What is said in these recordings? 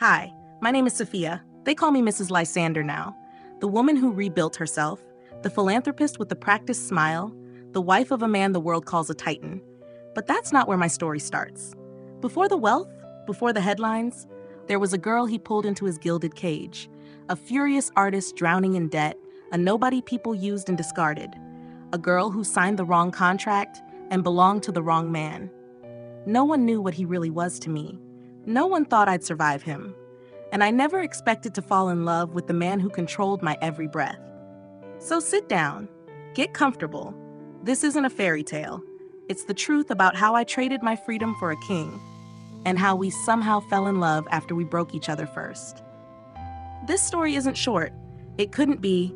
Hi, my name is Sophia. They call me Mrs. Lysander now. The woman who rebuilt herself, the philanthropist with the practiced smile, the wife of a man the world calls a titan. But that's not where my story starts. Before the wealth, before the headlines, there was a girl he pulled into his gilded cage, a furious artist drowning in debt, a nobody people used and discarded, a girl who signed the wrong contract and belonged to the wrong man. No one knew what he really was to me. No one thought I'd survive him. And I never expected to fall in love with the man who controlled my every breath. So sit down, get comfortable. This isn't a fairy tale. It's the truth about how I traded my freedom for a king, and how we somehow fell in love after we broke each other first. This story isn't short. It couldn't be,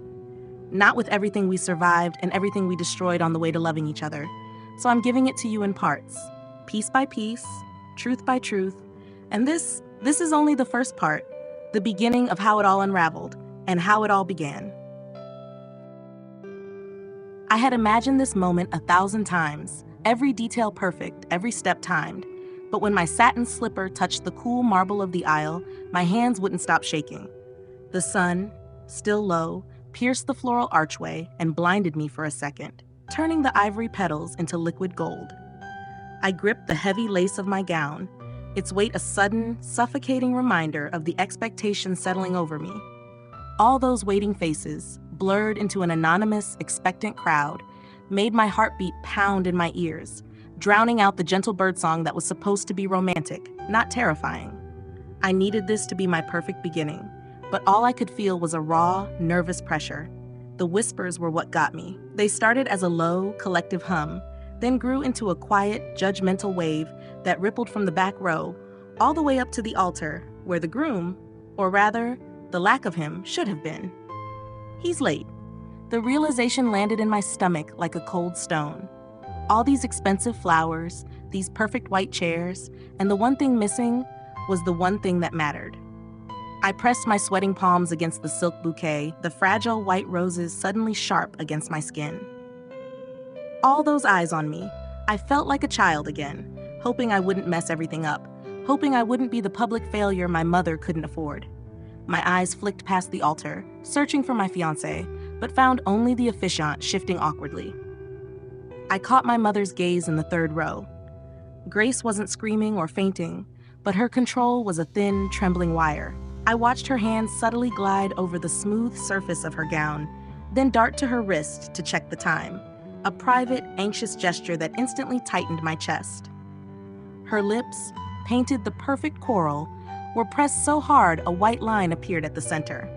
not with everything we survived and everything we destroyed on the way to loving each other. So I'm giving it to you in parts, piece by piece, truth by truth. And this is only the first part, the beginning of how it all unraveled and how it all began. I had imagined this moment 1,000 times, every detail perfect, every step timed. But when my satin slipper touched the cool marble of the aisle, my hands wouldn't stop shaking. The sun, still low, pierced the floral archway and blinded me for a second, turning the ivory petals into liquid gold. I gripped the heavy lace of my gown, its weight a sudden, suffocating reminder of the expectations settling over me. All those waiting faces, blurred into an anonymous, expectant crowd, made my heartbeat pound in my ears, drowning out the gentle birdsong that was supposed to be romantic, not terrifying. I needed this to be my perfect beginning, but all I could feel was a raw, nervous pressure. The whispers were what got me. They started as a low, collective hum, then grew into a quiet, judgmental wave that rippled from the back row all the way up to the altar, where the groom, or rather, the lack of him, should have been. He's late. The realization landed in my stomach like a cold stone. All these expensive flowers, these perfect white chairs, and the one thing missing was the one thing that mattered. I pressed my sweating palms against the silk bouquet, the fragile white roses suddenly sharp against my skin. All those eyes on me, I felt like a child again, hoping I wouldn't mess everything up, hoping I wouldn't be the public failure my mother couldn't afford. My eyes flicked past the altar, searching for my fiancé, but found only the officiant shifting awkwardly. I caught my mother's gaze in the third row. Grace wasn't screaming or fainting, but her control was a thin, trembling wire. I watched her hands subtly glide over the smooth surface of her gown, then dart to her wrist to check the time, a private, anxious gesture that instantly tightened my chest. Her lips, painted the perfect coral, were pressed so hard a white line appeared at the center.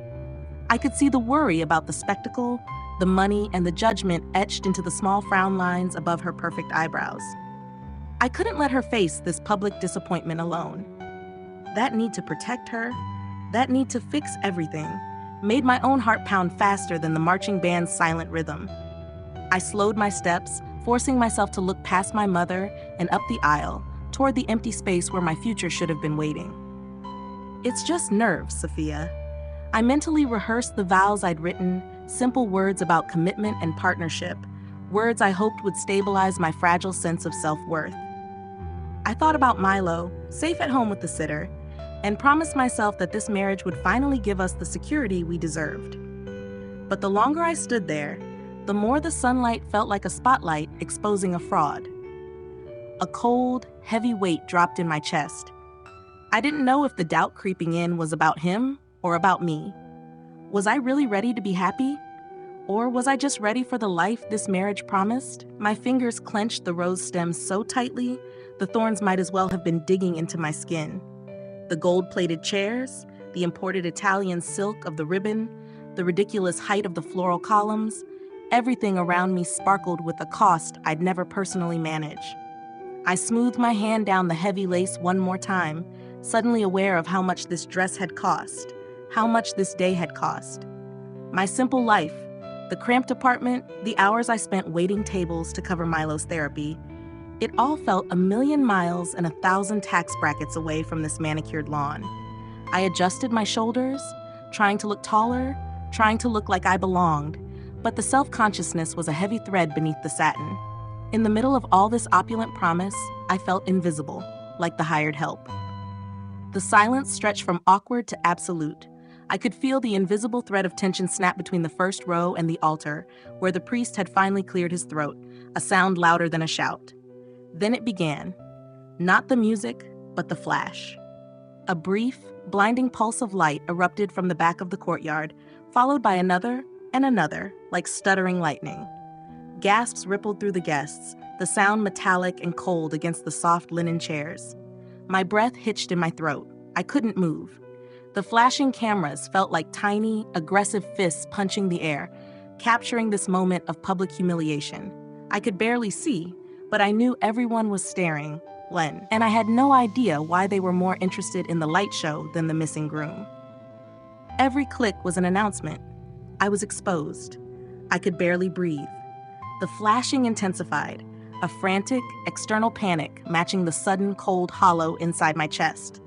I could see the worry about the spectacle, the money, and the judgment etched into the small frown lines above her perfect eyebrows. I couldn't let her face this public disappointment alone. That need to protect her, that need to fix everything, made my own heart pound faster than the marching band's silent rhythm. I slowed my steps, forcing myself to look past my mother and up the aisle, toward the empty space where my future should have been waiting. It's just nerves, Sophia. I mentally rehearsed the vows I'd written, simple words about commitment and partnership, words I hoped would stabilize my fragile sense of self-worth. I thought about Milo, safe at home with the sitter, and promised myself that this marriage would finally give us the security we deserved. But the longer I stood there, the more the sunlight felt like a spotlight exposing a fraud. A cold, heavy weight dropped in my chest. I didn't know if the doubt creeping in was about him or about me. Was I really ready to be happy? Or was I just ready for the life this marriage promised? My fingers clenched the rose stems so tightly, the thorns might as well have been digging into my skin. The gold-plated chairs, the imported Italian silk of the ribbon, the ridiculous height of the floral columns, everything around me sparkled with a cost I'd never personally manage. I smoothed my hand down the heavy lace one more time, suddenly aware of how much this dress had cost, how much this day had cost. My simple life, the cramped apartment, the hours I spent waiting tables to cover Milo's therapy, it all felt 1,000,000 miles and 1,000 tax brackets away from this manicured lawn. I adjusted my shoulders, trying to look taller, trying to look like I belonged, but the self-consciousness was a heavy thread beneath the satin. In the middle of all this opulent promise, I felt invisible, like the hired help. The silence stretched from awkward to absolute. I could feel the invisible thread of tension snap between the first row and the altar, where the priest had finally cleared his throat, a sound louder than a shout. Then it began. Not the music, but the flash. A brief, blinding pulse of light erupted from the back of the courtyard, followed by another and another, like stuttering lightning. Gasps rippled through the guests, the sound metallic and cold against the soft linen chairs. My breath hitched in my throat. I couldn't move. The flashing cameras felt like tiny, aggressive fists punching the air, capturing this moment of public humiliation. I could barely see, but I knew everyone was staring, Len, and I had no idea why they were more interested in the light show than the missing groom. Every click was an announcement. I was exposed. I could barely breathe. The flashing intensified, a frantic, external panic matching the sudden cold hollow inside my chest.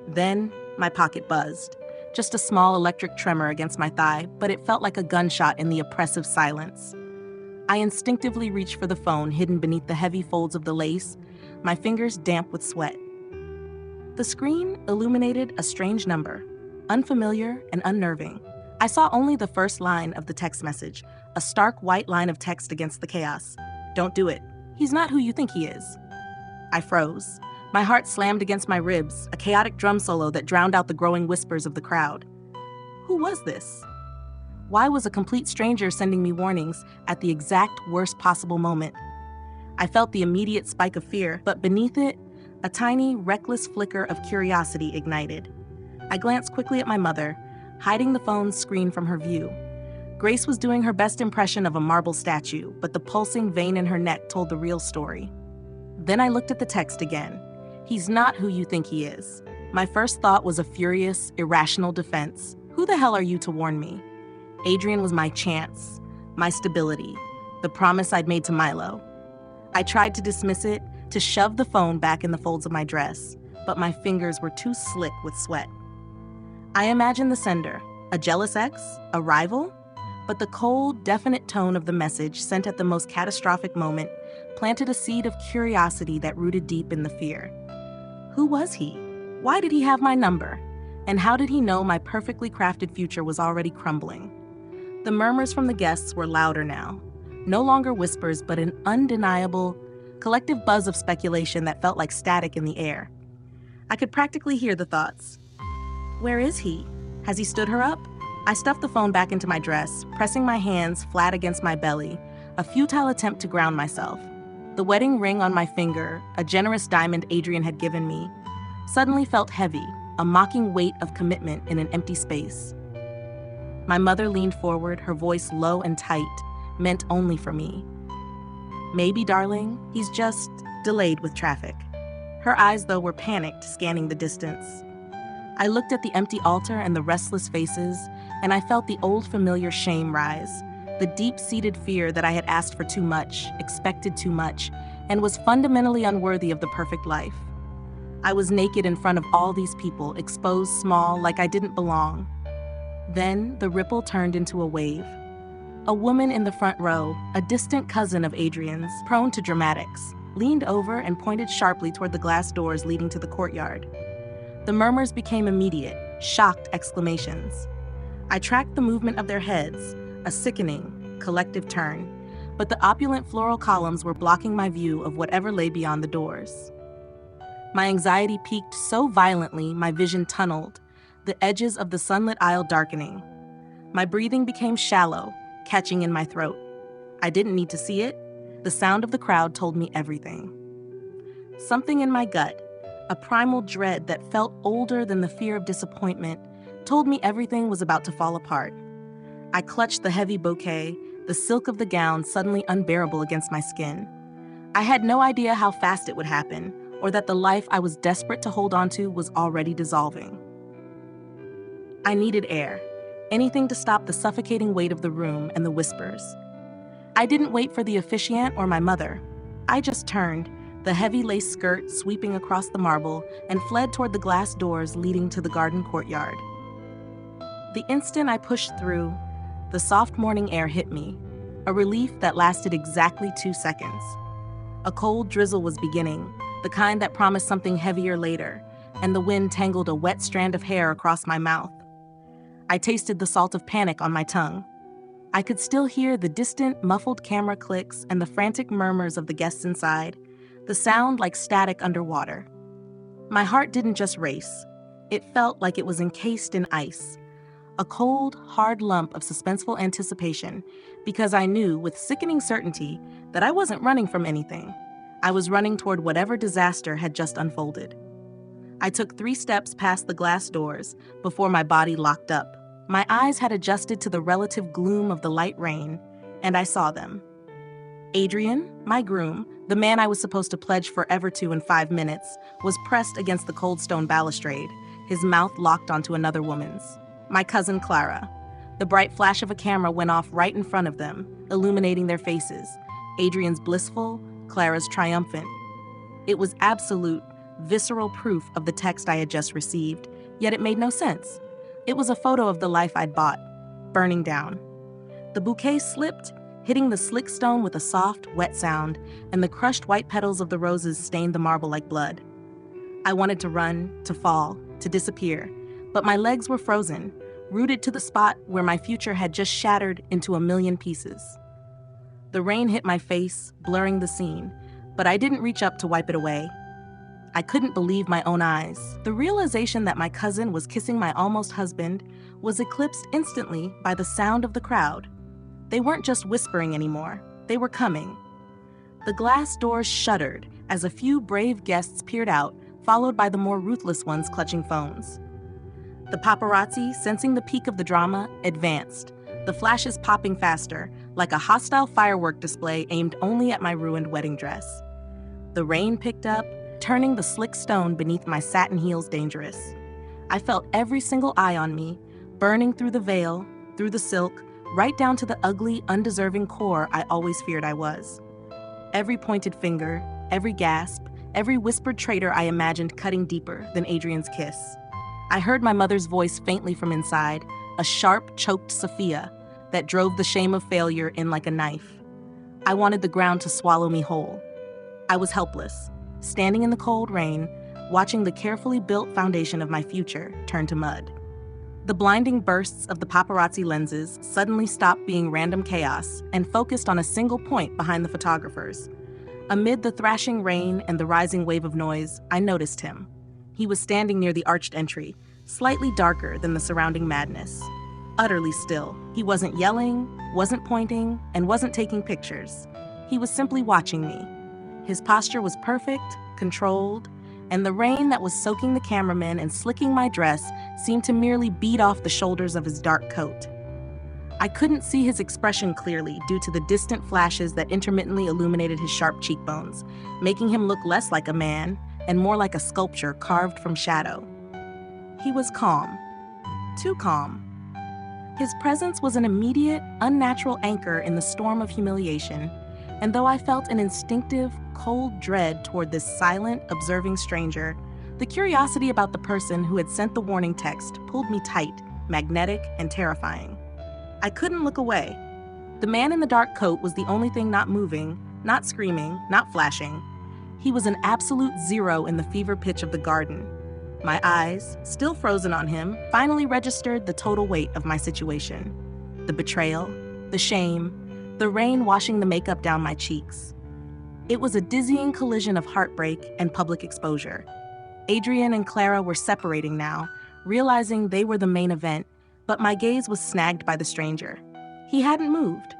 Then, my pocket buzzed. Just a small electric tremor against my thigh, but it felt like a gunshot in the oppressive silence. I instinctively reached for the phone hidden beneath the heavy folds of the lace, my fingers damp with sweat. The screen illuminated a strange number, unfamiliar and unnerving. I saw only the first line of the text message, a stark white line of text against the chaos. Don't do it. He's not who you think he is. I froze. My heart slammed against my ribs, a chaotic drum solo that drowned out the growing whispers of the crowd. Who was this? Why was a complete stranger sending me warnings at the exact worst possible moment? I felt the immediate spike of fear, but beneath it, a tiny, reckless flicker of curiosity ignited. I glanced quickly at my mother, hiding the phone's screen from her view. Grace was doing her best impression of a marble statue, but the pulsing vein in her neck told the real story. Then I looked at the text again. He's not who you think he is. My first thought was a furious, irrational defense. Who the hell are you to warn me? Adrian was my chance, my stability, the promise I'd made to Milo. I tried to dismiss it, to shove the phone back in the folds of my dress, but my fingers were too slick with sweat. I imagined the sender, a jealous ex, a rival, but the cold, definite tone of the message sent at the most catastrophic moment planted a seed of curiosity that rooted deep in the fear. Who was he? Why did he have my number? And how did he know my perfectly crafted future was already crumbling? The murmurs from the guests were louder now. No longer whispers, but an undeniable, collective buzz of speculation that felt like static in the air. I could practically hear the thoughts. Where is he? Has he stood her up? I stuffed the phone back into my dress, pressing my hands flat against my belly, a futile attempt to ground myself. The wedding ring on my finger, a generous diamond Adrian had given me, suddenly felt heavy, a mocking weight of commitment in an empty space. My mother leaned forward, her voice low and tight, meant only for me. Maybe, darling, he's just delayed with traffic. Her eyes, though, were panicked, scanning the distance. I looked at the empty altar and the restless faces, and I felt the old familiar shame rise, the deep-seated fear that I had asked for too much, expected too much, and was fundamentally unworthy of the perfect life. I was naked in front of all these people, exposed small, like I didn't belong. Then the ripple turned into a wave. A woman in the front row, a distant cousin of Adrian's, prone to dramatics, leaned over and pointed sharply toward the glass doors leading to the courtyard. The murmurs became immediate, shocked exclamations. I tracked the movement of their heads, a sickening, collective turn, but the opulent floral columns were blocking my view of whatever lay beyond the doors. My anxiety peaked so violently my vision tunneled, the edges of the sunlit aisle darkening. My breathing became shallow, catching in my throat. I didn't need to see it. The sound of the crowd told me everything. Something in my gut, a primal dread that felt older than the fear of disappointment, told me everything was about to fall apart. I clutched the heavy bouquet, the silk of the gown suddenly unbearable against my skin. I had no idea how fast it would happen, or that the life I was desperate to hold on to was already dissolving. I needed air, anything to stop the suffocating weight of the room and the whispers. I didn't wait for the officiant or my mother. I just turned, the heavy lace skirt sweeping across the marble, and fled toward the glass doors leading to the garden courtyard. The instant I pushed through, the soft morning air hit me, a relief that lasted exactly 2 seconds. A cold drizzle was beginning, the kind that promised something heavier later, and the wind tangled a wet strand of hair across my mouth. I tasted the salt of panic on my tongue. I could still hear the distant, muffled camera clicks and the frantic murmurs of the guests inside, the sound like static underwater. My heart didn't just race. It felt like it was encased in ice. A cold, hard lump of suspenseful anticipation, because I knew with sickening certainty that I wasn't running from anything. I was running toward whatever disaster had just unfolded. I took 3 steps past the glass doors before my body locked up. My eyes had adjusted to the relative gloom of the light rain, and I saw them. Adrian, my groom, the man I was supposed to pledge forever to in 5 minutes, was pressed against the cold stone balustrade, his mouth locked onto another woman's. My cousin Clara. The bright flash of a camera went off right in front of them, illuminating their faces. Adrian's blissful, Clara's triumphant. It was absolute, visceral proof of the text I had just received, yet it made no sense. It was a photo of the life I'd bought, burning down. The bouquet slipped, hitting the slick stone with a soft, wet sound, and the crushed white petals of the roses stained the marble like blood. I wanted to run, to fall, to disappear, but my legs were frozen, rooted to the spot where my future had just shattered into a million pieces. The rain hit my face, blurring the scene, but I didn't reach up to wipe it away. I couldn't believe my own eyes. The realization that my cousin was kissing my almost husband was eclipsed instantly by the sound of the crowd. They weren't just whispering anymore. They were coming. The glass doors shuddered as a few brave guests peered out, followed by the more ruthless ones clutching phones. The paparazzi, sensing the peak of the drama, advanced, the flashes popping faster, like a hostile firework display aimed only at my ruined wedding dress. The rain picked up, turning the slick stone beneath my satin heels dangerous. I felt every single eye on me, burning through the veil, through the silk, right down to the ugly, undeserving core I always feared I was. Every pointed finger, every gasp, every whispered traitor I imagined cutting deeper than Adrian's kiss. I heard my mother's voice faintly from inside, a sharp, choked Sophia that drove the shame of failure in like a knife. I wanted the ground to swallow me whole. I was helpless, standing in the cold rain, watching the carefully built foundation of my future turn to mud. The blinding bursts of the paparazzi lenses suddenly stopped being random chaos and focused on a single point behind the photographers. Amid the thrashing rain and the rising wave of noise, I noticed him. He was standing near the arched entry, slightly darker than the surrounding madness. Utterly still. He wasn't yelling, wasn't pointing, and wasn't taking pictures. He was simply watching me. His posture was perfect, controlled, and the rain that was soaking the cameraman and slicking my dress seemed to merely beat off the shoulders of his dark coat. I couldn't see his expression clearly due to the distant flashes that intermittently illuminated his sharp cheekbones, making him look less like a man and more like a sculpture carved from shadow. He was calm. Too calm. His presence was an immediate, unnatural anchor in the storm of humiliation, and though I felt an instinctive, cold dread toward this silent, observing stranger, the curiosity about the person who had sent the warning text pulled me tight, magnetic, and terrifying. I couldn't look away. The man in the dark coat was the only thing not moving, not screaming, not flashing. He was an absolute zero in the fever pitch of the garden. My eyes, still frozen on him, finally registered the total weight of my situation. The betrayal, the shame, the rain washing the makeup down my cheeks. It was a dizzying collision of heartbreak and public exposure. Adrian and Clara were separating now, realizing they were the main event, but my gaze was snagged by the stranger. He hadn't moved,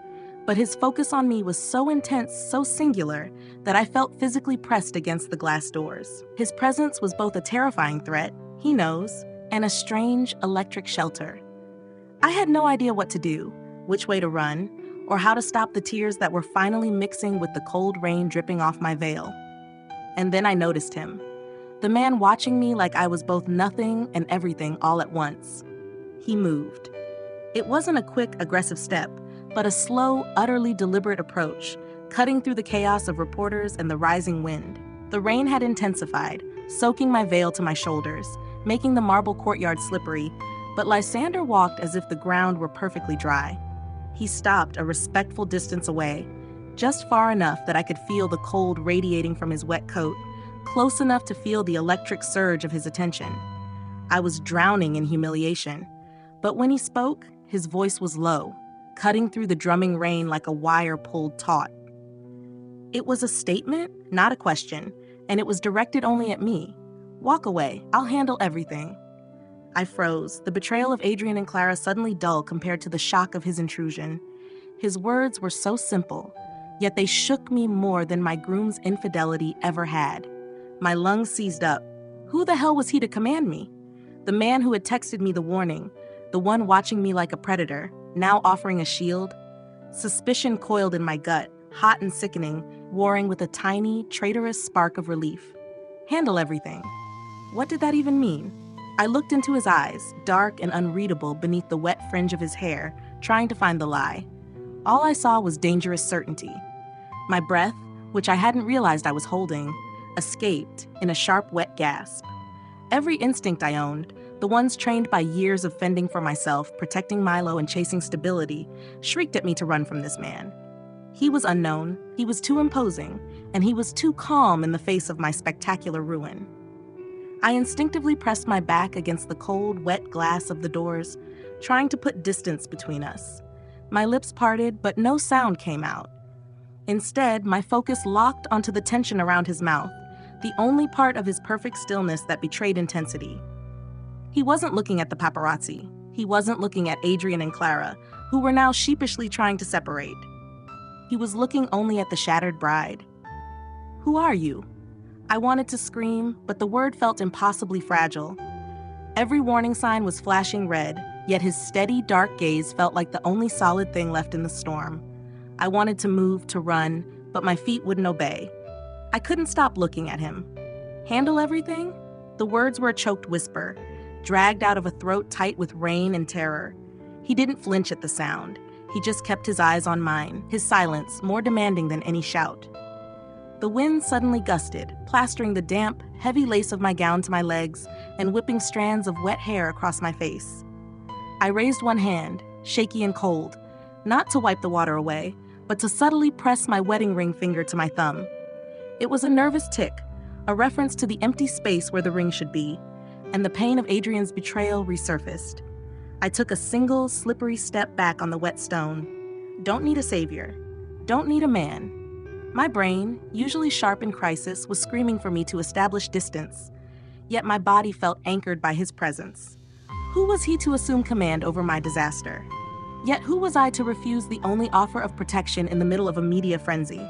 but his focus on me was so intense, so singular, that I felt physically pressed against the glass doors. His presence was both a terrifying threat, he knows, and a strange electric shelter. I had no idea what to do, which way to run, or how to stop the tears that were finally mixing with the cold rain dripping off my veil. And then I noticed him, the man watching me like I was both nothing and everything all at once. He moved. It wasn't a quick, aggressive step, but a slow, utterly deliberate approach, cutting through the chaos of reporters and the rising wind. The rain had intensified, soaking my veil to my shoulders, making the marble courtyard slippery, but Lysander walked as if the ground were perfectly dry. He stopped a respectful distance away, just far enough that I could feel the cold radiating from his wet coat, close enough to feel the electric surge of his attention. I was drowning in humiliation, but when he spoke, his voice was low, cutting through the drumming rain like a wire pulled taut. It was a statement, not a question, and it was directed only at me. "Walk away, I'll handle everything." I froze, the betrayal of Adrian and Clara suddenly dull compared to the shock of his intrusion. His words were so simple, yet they shook me more than my groom's infidelity ever had. My lungs seized up. Who the hell was he to command me? The man who had texted me the warning, the one watching me like a predator, now offering a shield? Suspicion coiled in my gut, hot and sickening, warring with a tiny, traitorous spark of relief. Handle everything. What did that even mean? I looked into his eyes, dark and unreadable beneath the wet fringe of his hair, trying to find the lie. All I saw was dangerous certainty. My breath, which I hadn't realized I was holding, escaped in a sharp, wet gasp. Every instinct I owned, the ones trained by years of fending for myself, protecting Milo and chasing stability, shrieked at me to run from this man. He was unknown, he was too imposing, and he was too calm in the face of my spectacular ruin. I instinctively pressed my back against the cold, wet glass of the doors, trying to put distance between us. My lips parted, but no sound came out. Instead, my focus locked onto the tension around his mouth, the only part of his perfect stillness that betrayed intensity. He wasn't looking at the paparazzi. He wasn't looking at Adrian and Clara, who were now sheepishly trying to separate. He was looking only at the shattered bride. "Who are you?" I wanted to scream, but the word felt impossibly fragile. Every warning sign was flashing red, yet his steady, dark gaze felt like the only solid thing left in the storm. I wanted to move, to run, but my feet wouldn't obey. I couldn't stop looking at him. Handle everything? The words were a choked whisper, dragged out of a throat tight with rain and terror. He didn't flinch at the sound. He just kept his eyes on mine, his silence more demanding than any shout. The wind suddenly gusted, plastering the damp, heavy lace of my gown to my legs and whipping strands of wet hair across my face. I raised one hand, shaky and cold, not to wipe the water away, but to subtly press my wedding ring finger to my thumb. It was a nervous tick, a reference to the empty space where the ring should be, and the pain of Adrian's betrayal resurfaced. I took a single, slippery step back on the wet stone. Don't need a savior. Don't need a man. My brain, usually sharp in crisis, was screaming for me to establish distance, yet my body felt anchored by his presence. Who was he to assume command over my disaster? Yet who was I to refuse the only offer of protection in the middle of a media frenzy?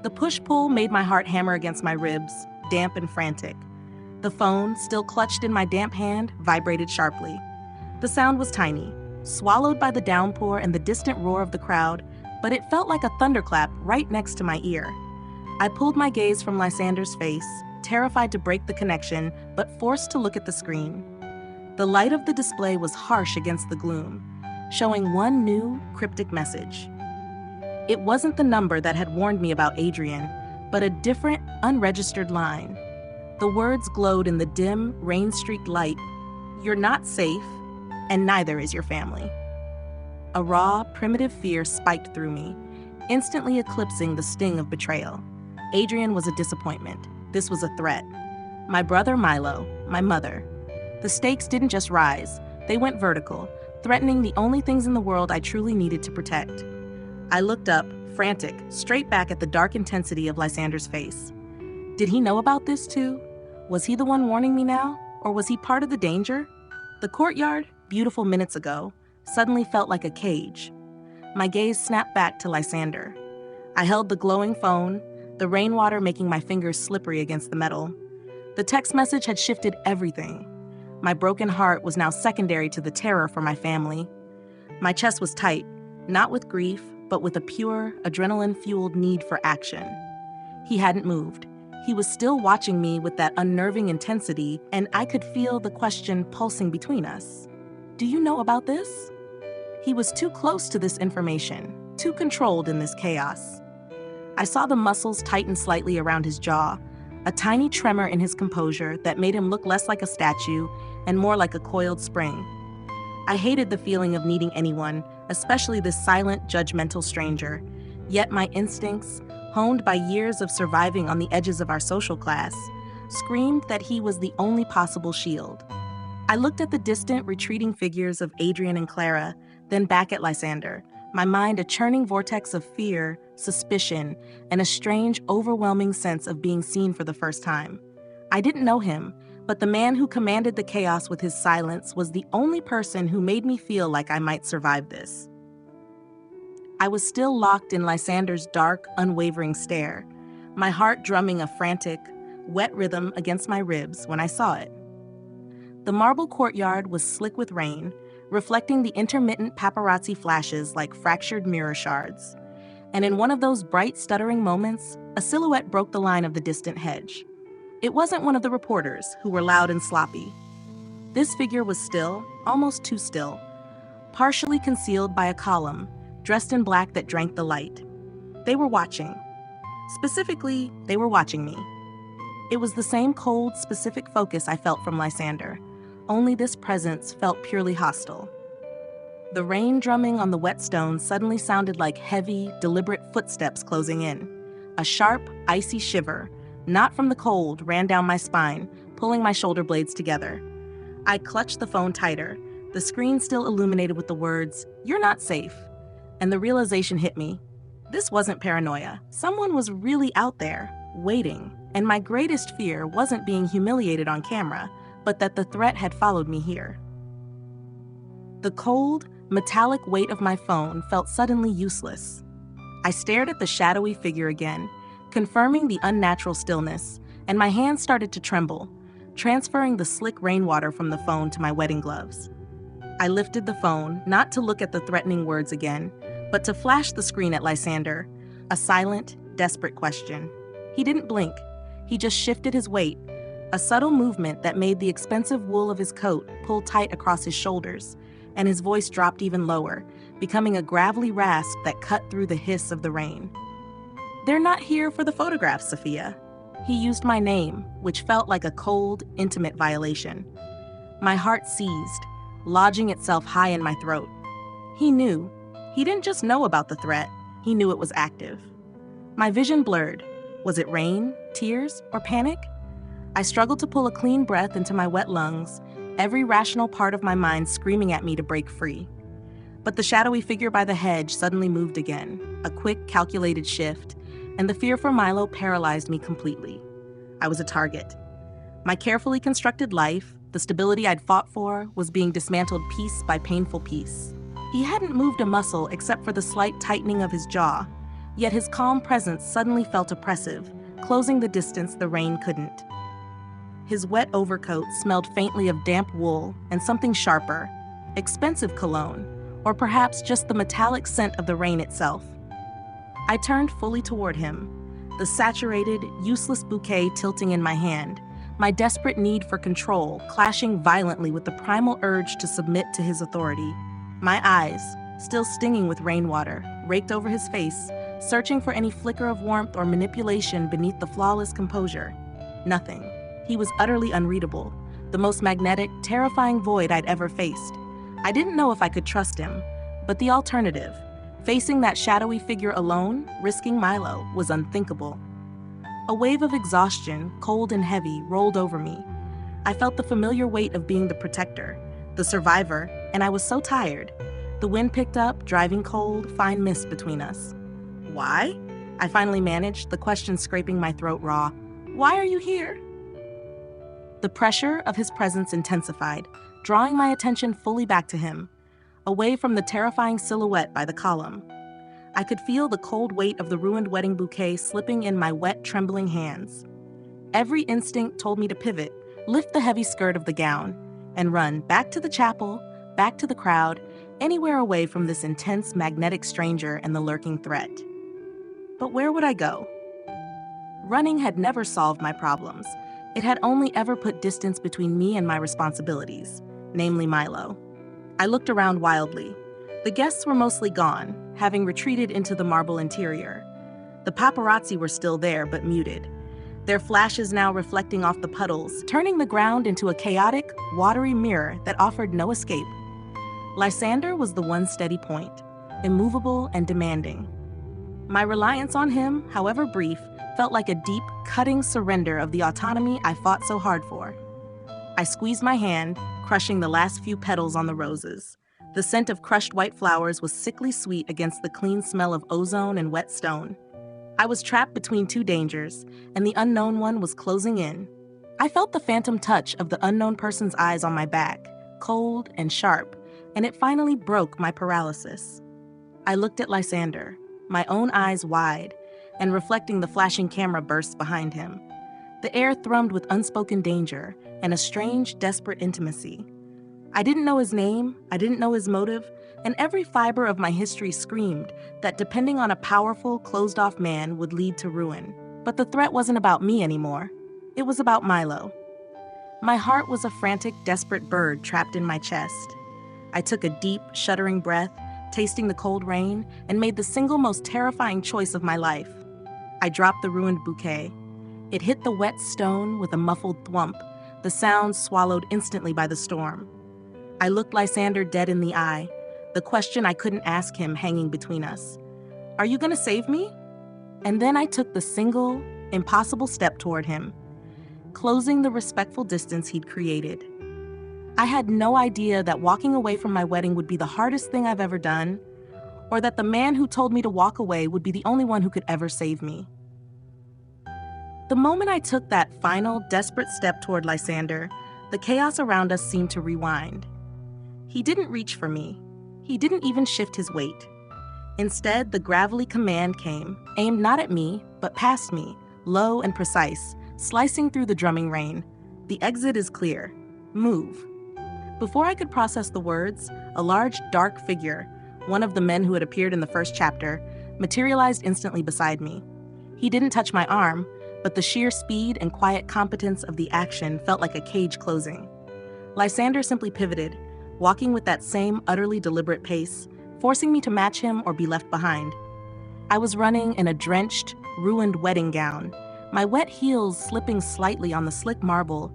The push-pull made my heart hammer against my ribs, damp and frantic. The phone, still clutched in my damp hand, vibrated sharply. The sound was tiny, swallowed by the downpour and the distant roar of the crowd, but it felt like a thunderclap right next to my ear. I pulled my gaze from Lysander's face, terrified to break the connection, but forced to look at the screen. The light of the display was harsh against the gloom, showing one new, cryptic message. It wasn't the number that had warned me about Adrian, but a different, unregistered line. The words glowed in the dim, rain-streaked light. "You're not safe, and neither is your family." A raw, primitive fear spiked through me, instantly eclipsing the sting of betrayal. Adrian was a disappointment. This was a threat. My brother Milo, my mother. The stakes didn't just rise, they went vertical, threatening the only things in the world I truly needed to protect. I looked up, frantic, straight back at the dark intensity of Lysander's face. Did he know about this too? Was he the one warning me now, or was he part of the danger? The courtyard, beautiful minutes ago, suddenly felt like a cage. My gaze snapped back to Lysander. I held the glowing phone, the rainwater making my fingers slippery against the metal. The text message had shifted everything. My broken heart was now secondary to the terror for my family. My chest was tight, not with grief, but with a pure, adrenaline-fueled need for action. He hadn't moved. He was still watching me with that unnerving intensity, and I could feel the question pulsing between us. "Do you know about this?" He was too close to this information, too controlled in this chaos. I saw the muscles tighten slightly around his jaw, a tiny tremor in his composure that made him look less like a statue and more like a coiled spring. I hated the feeling of needing anyone, especially this silent, judgmental stranger. Yet my instincts, honed by years of surviving on the edges of our social class, screamed that he was the only possible shield. I looked at the distant, retreating figures of Adrian and Clara, then back at Lysander, my mind a churning vortex of fear, suspicion, and a strange, overwhelming sense of being seen for the first time. I didn't know him, but the man who commanded the chaos with his silence was the only person who made me feel like I might survive this. I was still locked in Lysander's dark, unwavering stare, my heart drumming a frantic, wet rhythm against my ribs when I saw it. The marble courtyard was slick with rain, reflecting the intermittent paparazzi flashes like fractured mirror shards. And in one of those bright, stuttering moments, a silhouette broke the line of the distant hedge. It wasn't one of the reporters, who were loud and sloppy. This figure was still, almost too still, partially concealed by a column, dressed in black that drank the light. They were watching. Specifically, they were watching me. It was the same cold, specific focus I felt from Lysander, only this presence felt purely hostile. The rain drumming on the wet stones suddenly sounded like heavy, deliberate footsteps closing in. A sharp, icy shiver, not from the cold, ran down my spine, pulling my shoulder blades together. I clutched the phone tighter, the screen still illuminated with the words, "You're not safe." And the realization hit me. This wasn't paranoia. Someone was really out there, waiting. And my greatest fear wasn't being humiliated on camera, but that the threat had followed me here. The cold, metallic weight of my phone felt suddenly useless. I stared at the shadowy figure again, confirming the unnatural stillness, and my hands started to tremble, transferring the slick rainwater from the phone to my wedding gloves. I lifted the phone, not to look at the threatening words again, but to flash the screen at Lysander, a silent, desperate question. He didn't blink. He just shifted his weight, a subtle movement that made the expensive wool of his coat pull tight across his shoulders, and his voice dropped even lower, becoming a gravelly rasp that cut through the hiss of the rain. "They're not here for the photographs, Sophia." He used my name, which felt like a cold, intimate violation. My heart seized, lodging itself high in my throat. He knew. He didn't just know about the threat, he knew it was active. My vision blurred. Was it rain, tears, or panic? I struggled to pull a clean breath into my wet lungs, every rational part of my mind screaming at me to break free. But the shadowy figure by the hedge suddenly moved again, a quick, calculated shift, and the fear for Milo paralyzed me completely. I was a target. My carefully constructed life, the stability I'd fought for, was being dismantled piece by painful piece. He hadn't moved a muscle except for the slight tightening of his jaw, yet his calm presence suddenly felt oppressive, closing the distance the rain couldn't. His wet overcoat smelled faintly of damp wool and something sharper, expensive cologne, or perhaps just the metallic scent of the rain itself. I turned fully toward him, the saturated, useless bouquet tilting in my hand, my desperate need for control clashing violently with the primal urge to submit to his authority. My eyes, still stinging with rainwater, raked over his face, searching for any flicker of warmth or manipulation beneath the flawless composure. Nothing. He was utterly unreadable, the most magnetic, terrifying void I'd ever faced. I didn't know if I could trust him, but the alternative, facing that shadowy figure alone, risking Milo, was unthinkable. A wave of exhaustion, cold and heavy, rolled over me. I felt the familiar weight of being the protector, the survivor, and I was so tired. The wind picked up, driving cold, fine mist between us. "Why?" I finally managed, the question scraping my throat raw. "Why are you here?" The pressure of his presence intensified, drawing my attention fully back to him, away from the terrifying silhouette by the column. I could feel the cold weight of the ruined wedding bouquet slipping in my wet, trembling hands. Every instinct told me to pivot, lift the heavy skirt of the gown, and run back to the chapel, back to the crowd, anywhere away from this intense, magnetic stranger and the lurking threat. But where would I go? Running had never solved my problems. It had only ever put distance between me and my responsibilities, namely Milo. I looked around wildly. The guests were mostly gone, having retreated into the marble interior. The paparazzi were still there, but muted, their flashes now reflecting off the puddles, turning the ground into a chaotic, watery mirror that offered no escape. Lysander was the one steady point, immovable and demanding. My reliance on him, however brief, felt like a deep, cutting surrender of the autonomy I fought so hard for. I squeezed my hand, crushing the last few petals on the roses. The scent of crushed white flowers was sickly sweet against the clean smell of ozone and wet stone. I was trapped between two dangers, and the unknown one was closing in. I felt the phantom touch of the unknown person's eyes on my back, cold and sharp, and it finally broke my paralysis. I looked at Lysander, my own eyes wide, and reflecting the flashing camera bursts behind him. The air thrummed with unspoken danger and a strange, desperate intimacy. I didn't know his name, I didn't know his motive, and every fiber of my history screamed that depending on a powerful, closed-off man would lead to ruin. But the threat wasn't about me anymore. It was about Milo. My heart was a frantic, desperate bird trapped in my chest. I took a deep, shuddering breath, tasting the cold rain, and made the single most terrifying choice of my life. I dropped the ruined bouquet. It hit the wet stone with a muffled thwump, the sound swallowed instantly by the storm. I looked Lysander dead in the eye, the question I couldn't ask him hanging between us. "Are you gonna save me?" And then I took the single, impossible step toward him, closing the respectful distance he'd created. I had no idea that walking away from my wedding would be the hardest thing I've ever done, or that the man who told me to walk away would be the only one who could ever save me. The moment I took that final, desperate step toward Lysander, the chaos around us seemed to rewind. He didn't reach for me. He didn't even shift his weight. Instead, the gravelly command came, aimed not at me, but past me, low and precise, slicing through the drumming rain. "The exit is clear. Move." Before I could process the words, a large, dark figure, one of the men who had appeared in the first chapter, materialized instantly beside me. He didn't touch my arm, but the sheer speed and quiet competence of the action felt like a cage closing. Lysander simply pivoted, walking with that same utterly deliberate pace, forcing me to match him or be left behind. I was running in a drenched, ruined wedding gown, my wet heels slipping slightly on the slick marble,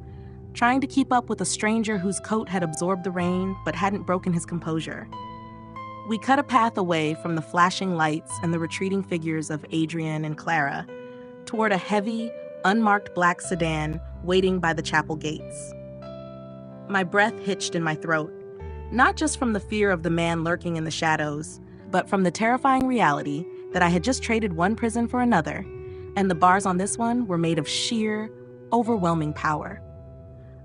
trying to keep up with a stranger whose coat had absorbed the rain but hadn't broken his composure. We cut a path away from the flashing lights and the retreating figures of Adrian and Clara, toward a heavy, unmarked black sedan waiting by the chapel gates. My breath hitched in my throat, not just from the fear of the man lurking in the shadows, but from the terrifying reality that I had just traded one prison for another, and the bars on this one were made of sheer, overwhelming power.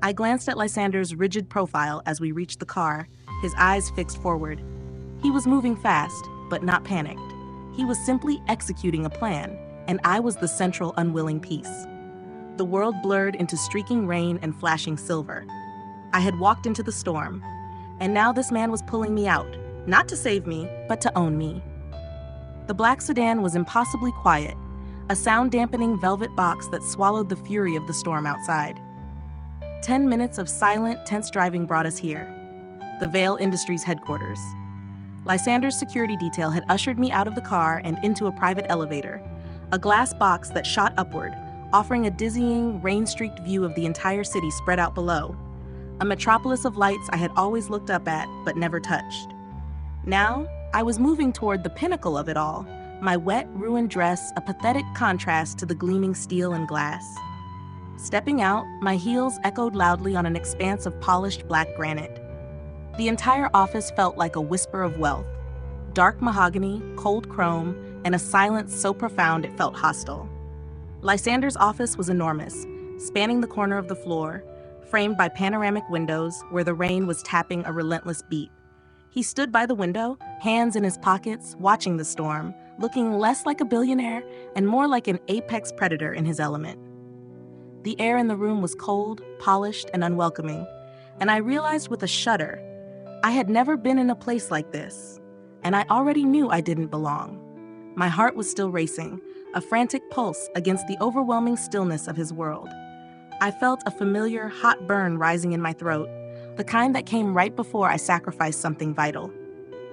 I glanced at Lysander's rigid profile as we reached the car, his eyes fixed forward. He was moving fast, but not panicked. He was simply executing a plan, and I was the central unwilling piece. The world blurred into streaking rain and flashing silver. I had walked into the storm, and now this man was pulling me out, not to save me, but to own me. The black sedan was impossibly quiet, a sound-dampening velvet box that swallowed the fury of the storm outside. 10 minutes of silent, tense driving brought us here, the Vale Industries headquarters. Lysander's security detail had ushered me out of the car and into a private elevator, a glass box that shot upward, offering a dizzying, rain-streaked view of the entire city spread out below, a metropolis of lights I had always looked up at but never touched. Now, I was moving toward the pinnacle of it all, my wet, ruined dress a pathetic contrast to the gleaming steel and glass. Stepping out, my heels echoed loudly on an expanse of polished black granite. The entire office felt like a whisper of wealth. Dark mahogany, cold chrome, and a silence so profound it felt hostile. Lysander's office was enormous, spanning the corner of the floor, framed by panoramic windows where the rain was tapping a relentless beat. He stood by the window, hands in his pockets, watching the storm, looking less like a billionaire and more like an apex predator in his element. The air in the room was cold, polished, and unwelcoming, and I realized with a shudder, I had never been in a place like this, and I already knew I didn't belong. My heart was still racing, a frantic pulse against the overwhelming stillness of his world. I felt a familiar, hot burn rising in my throat, the kind that came right before I sacrificed something vital.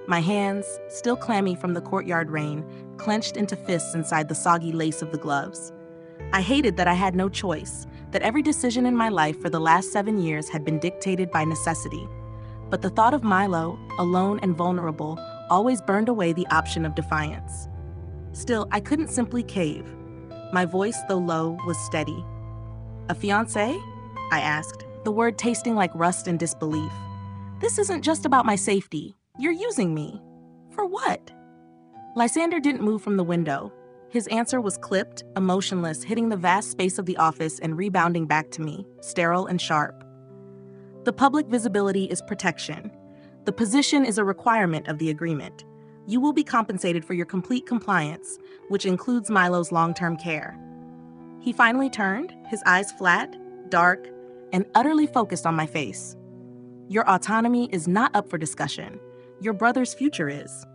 My hands, still clammy from the courtyard rain, clenched into fists inside the soggy lace of the gloves. I hated that I had no choice, that every decision in my life for the last 7 years had been dictated by necessity. But the thought of Milo, alone and vulnerable, always burned away the option of defiance. Still, I couldn't simply cave. My voice, though low, was steady. "A fiancé?" I asked, the word tasting like rust and disbelief. "This isn't just about my safety. You're using me. For what?" Lysander didn't move from the window. His answer was clipped, emotionless, hitting the vast space of the office and rebounding back to me, sterile and sharp. "The public visibility is protection. The position is a requirement of the agreement. You will be compensated for your complete compliance, which includes Milo's long-term care." He finally turned, his eyes flat, dark, and utterly focused on my face. "Your autonomy is not up for discussion. Your brother's future is."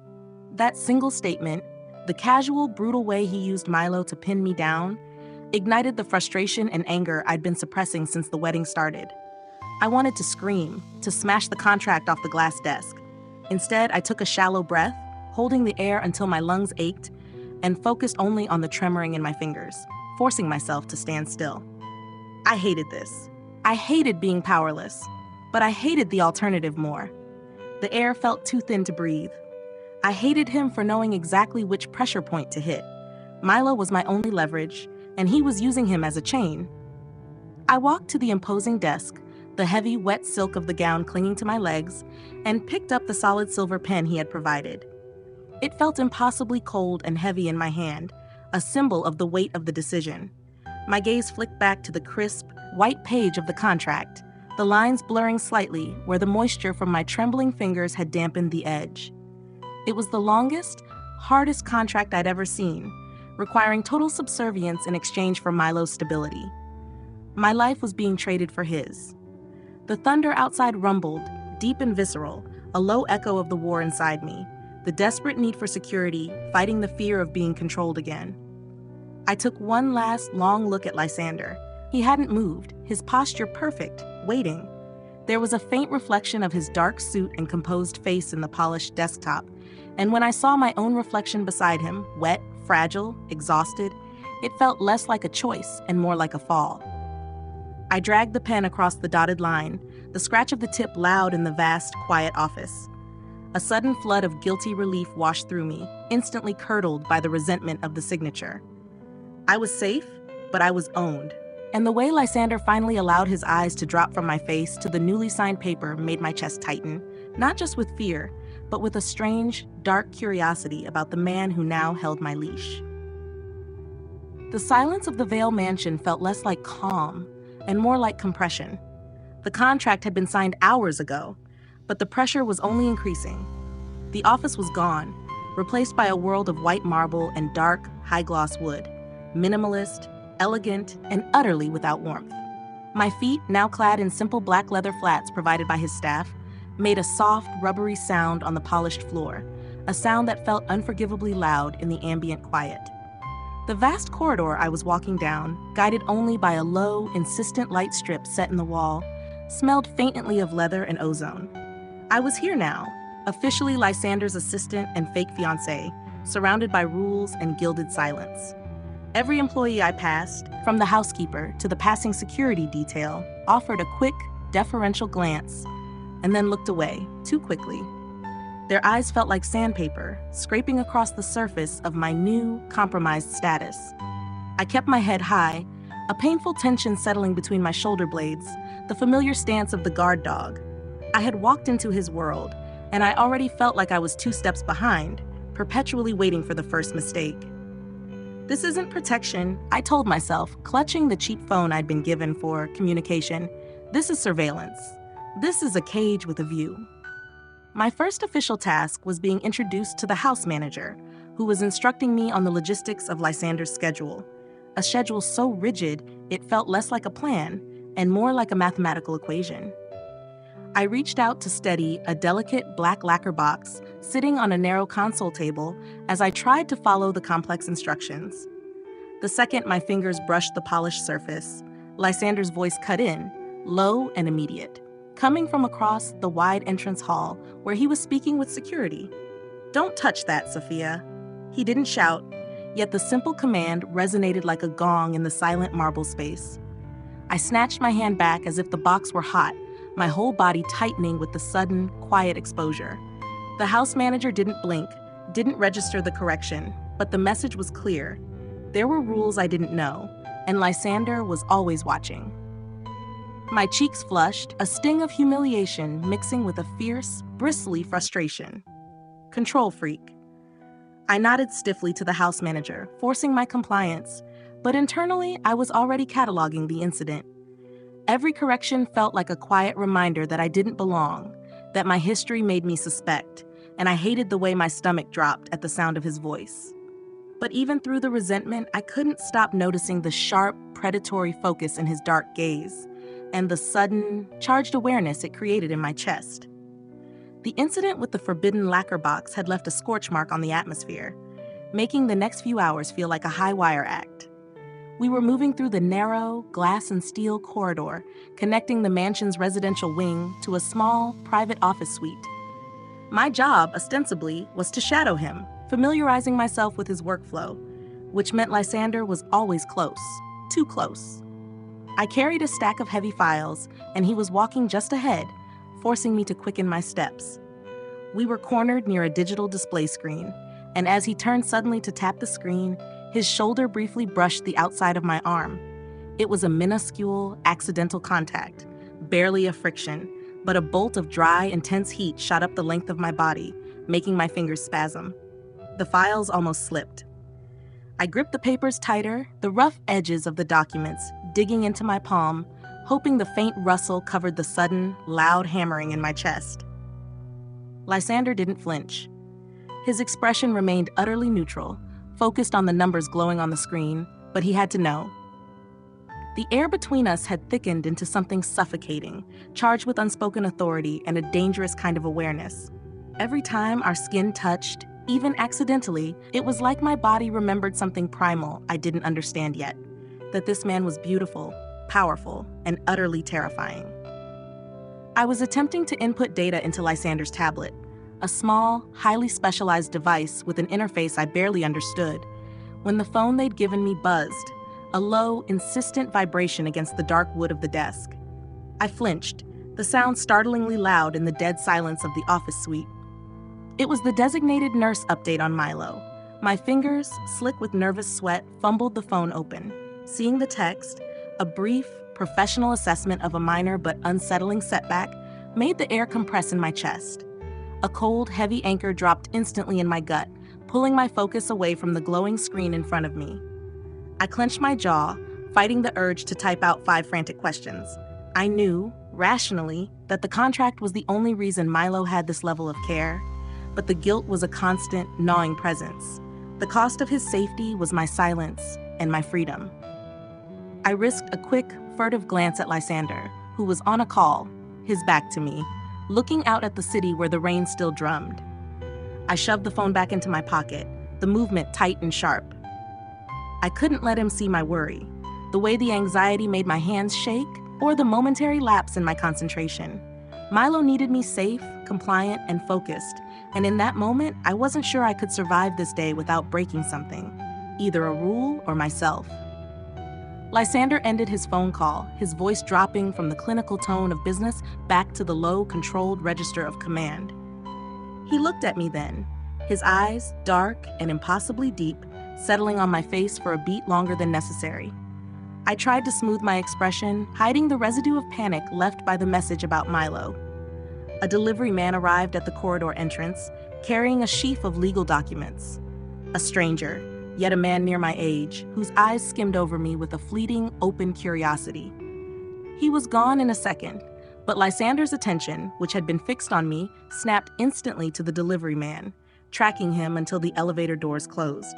That single statement, the casual, brutal way he used Milo to pin me down, ignited the frustration and anger I'd been suppressing since the wedding started. I wanted to scream, to smash the contract off the glass desk. Instead, I took a shallow breath, holding the air until my lungs ached, and focused only on the tremoring in my fingers, forcing myself to stand still. I hated this. I hated being powerless, but I hated the alternative more. The air felt too thin to breathe. I hated him for knowing exactly which pressure point to hit. Milo was my only leverage, and he was using him as a chain. I walked to the imposing desk, the heavy, wet silk of the gown clinging to my legs, and picked up the solid silver pen he had provided. It felt impossibly cold and heavy in my hand, a symbol of the weight of the decision. My gaze flicked back to the crisp, white page of the contract, the lines blurring slightly where the moisture from my trembling fingers had dampened the edge. It was the longest, hardest contract I'd ever seen, requiring total subservience in exchange for Milo's stability. My life was being traded for his. The thunder outside rumbled, deep and visceral, a low echo of the war inside me, the desperate need for security, fighting the fear of being controlled again. I took one last, long look at Lysander. He hadn't moved, his posture perfect, waiting. There was a faint reflection of his dark suit and composed face in the polished desktop, and when I saw my own reflection beside him, wet, fragile, exhausted, it felt less like a choice and more like a fall. I dragged the pen across the dotted line, the scratch of the tip loud in the vast, quiet office. A sudden flood of guilty relief washed through me, instantly curdled by the resentment of the signature. I was safe, but I was owned. And the way Lysander finally allowed his eyes to drop from my face to the newly signed paper made my chest tighten, not just with fear, but with a strange, dark curiosity about the man who now held my leash. The silence of the Vale mansion felt less like calm and more like compression. The contract had been signed hours ago, but the pressure was only increasing. The office was gone, replaced by a world of white marble and dark, high-gloss wood, minimalist, elegant, and utterly without warmth. My feet, now clad in simple black leather flats provided by his staff, made a soft, rubbery sound on the polished floor, a sound that felt unforgivably loud in the ambient quiet. The vast corridor I was walking down, guided only by a low, insistent light strip set in the wall, smelled faintly of leather and ozone. I was here now, officially Lysander's assistant and fake fiancé, surrounded by rules and gilded silence. Every employee I passed, from the housekeeper to the passing security detail, offered a quick, deferential glance, and then looked away, too quickly. Their eyes felt like sandpaper, scraping across the surface of my new, compromised status. I kept my head high, a painful tension settling between my shoulder blades, the familiar stance of the guard dog. I had walked into his world, and I already felt like I was 2 steps behind, perpetually waiting for the first mistake. This isn't protection, I told myself, clutching the cheap phone I'd been given for communication. This is surveillance. This is a cage with a view. My first official task was being introduced to the house manager, who was instructing me on the logistics of Lysander's schedule. A schedule so rigid, it felt less like a plan and more like a mathematical equation. I reached out to steady a delicate black lacquer box sitting on a narrow console table as I tried to follow the complex instructions. The second my fingers brushed the polished surface, Lysander's voice cut in, low and immediate, coming from across the wide entrance hall where he was speaking with security. "Don't touch that, Sophia." He didn't shout, yet the simple command resonated like a gong in the silent marble space. I snatched my hand back as if the box were hot, my whole body tightening with the sudden, quiet exposure. The house manager didn't blink, didn't register the correction, but the message was clear. There were rules I didn't know, and Lysander was always watching. My cheeks flushed, a sting of humiliation mixing with a fierce, bristly frustration. Control freak. I nodded stiffly to the house manager, forcing my compliance, but internally I was already cataloging the incident. Every correction felt like a quiet reminder that I didn't belong, that my history made me suspect, and I hated the way my stomach dropped at the sound of his voice. But even through the resentment, I couldn't stop noticing the sharp, predatory focus in his dark gaze, and the sudden, charged awareness it created in my chest. The incident with the forbidden lacquer box had left a scorch mark on the atmosphere, making the next few hours feel like a high-wire act. We were moving through the narrow, glass and steel corridor, connecting the mansion's residential wing to a small, private office suite. My job, ostensibly, was to shadow him, familiarizing myself with his workflow, which meant Lysander was always close, too close. I carried a stack of heavy files, and he was walking just ahead, forcing me to quicken my steps. We were cornered near a digital display screen, and as he turned suddenly to tap the screen, his shoulder briefly brushed the outside of my arm. It was a minuscule, accidental contact, barely a friction, but a bolt of dry, intense heat shot up the length of my body, making my fingers spasm. The files almost slipped. I gripped the papers tighter, the rough edges of the documents digging into my palm, hoping the faint rustle covered the sudden, loud hammering in my chest. Lysander didn't flinch. His expression remained utterly neutral, focused on the numbers glowing on the screen, but he had to know. The air between us had thickened into something suffocating, charged with unspoken authority and a dangerous kind of awareness. Every time our skin touched, even accidentally, it was like my body remembered something primal I didn't understand yet, that this man was beautiful, powerful, and utterly terrifying. I was attempting to input data into Lysander's tablet, a small, highly specialized device with an interface I barely understood, when the phone they'd given me buzzed, a low, insistent vibration against the dark wood of the desk. I flinched, the sound startlingly loud in the dead silence of the office suite. It was the designated nurse update on Milo. My fingers, slick with nervous sweat, fumbled the phone open. Seeing the text, a brief, professional assessment of a minor but unsettling setback, made the air compress in my chest. A cold, heavy anchor dropped instantly in my gut, pulling my focus away from the glowing screen in front of me. I clenched my jaw, fighting the urge to type out 5 frantic questions. I knew, rationally, that the contract was the only reason Milo had this level of care, but the guilt was a constant, gnawing presence. The cost of his safety was my silence and my freedom. I risked a quick, furtive glance at Lysander, who was on a call, his back to me, looking out at the city where the rain still drummed. I shoved the phone back into my pocket, the movement tight and sharp. I couldn't let him see my worry, the way the anxiety made my hands shake, or the momentary lapse in my concentration. Milo needed me safe, compliant, and focused, and in that moment, I wasn't sure I could survive this day without breaking something, either a rule or myself. Lysander ended his phone call, his voice dropping from the clinical tone of business back to the low, controlled register of command. He looked at me then, his eyes, dark and impossibly deep, settling on my face for a beat longer than necessary. I tried to smooth my expression, hiding the residue of panic left by the message about Milo. A delivery man arrived at the corridor entrance, carrying a sheaf of legal documents. A stranger, yet a man near my age, whose eyes skimmed over me with a fleeting, open curiosity. He was gone in a second, but Lysander's attention, which had been fixed on me, snapped instantly to the delivery man, tracking him until the elevator doors closed.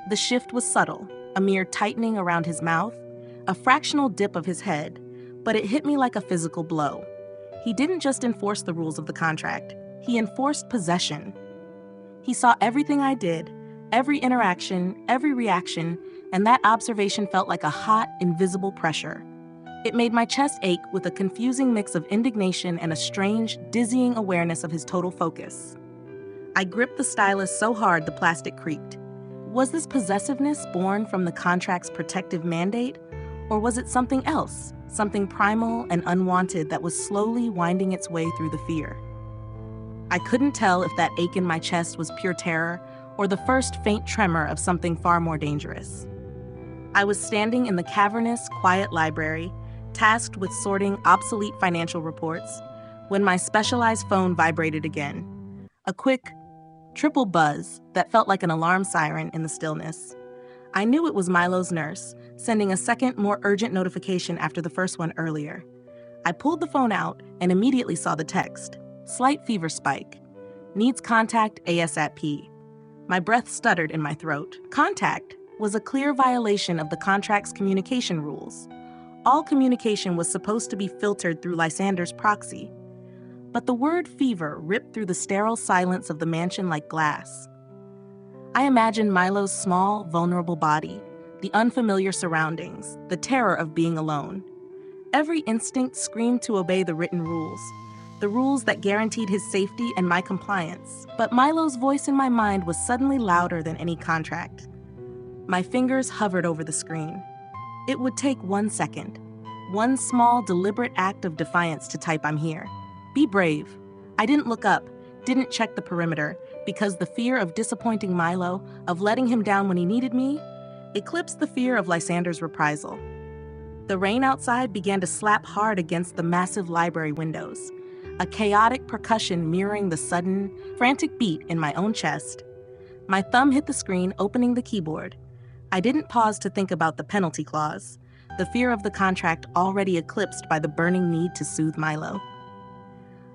The shift was subtle, a mere tightening around his mouth, a fractional dip of his head, but it hit me like a physical blow. He didn't just enforce the rules of the contract, he enforced possession. He saw everything I did, every interaction, every reaction, and that observation felt like a hot, invisible pressure. It made my chest ache with a confusing mix of indignation and a strange, dizzying awareness of his total focus. I gripped the stylus so hard the plastic creaked. Was this possessiveness born from the contract's protective mandate, or was it something else, something primal and unwanted that was slowly winding its way through the fear? I couldn't tell if that ache in my chest was pure terror or the first faint tremor of something far more dangerous. I was standing in the cavernous, quiet library, tasked with sorting obsolete financial reports, when my specialized phone vibrated again. A quick, triple buzz that felt like an alarm siren in the stillness. I knew it was Milo's nurse, sending a second, more urgent notification after the first one earlier. I pulled the phone out and immediately saw the text. Slight fever spike. Needs contact ASAP. My breath stuttered in my throat. Contact was a clear violation of the contract's communication rules. All communication was supposed to be filtered through Lysander's proxy. But the word fever ripped through the sterile silence of the mansion like glass. I imagined Milo's small, vulnerable body, the unfamiliar surroundings, the terror of being alone. Every instinct screamed to obey the written rules, the rules that guaranteed his safety and my compliance. But Milo's voice in my mind was suddenly louder than any contract. My fingers hovered over the screen. It would take 1 second, one small, deliberate act of defiance to type "I'm here." Be brave. I didn't look up, didn't check the perimeter, because the fear of disappointing Milo, of letting him down when he needed me, eclipsed the fear of Lysander's reprisal. The rain outside began to slap hard against the massive library windows, a chaotic percussion mirroring the sudden, frantic beat in my own chest. My thumb hit the screen, opening the keyboard. I didn't pause to think about the penalty clause, the fear of the contract already eclipsed by the burning need to soothe Milo.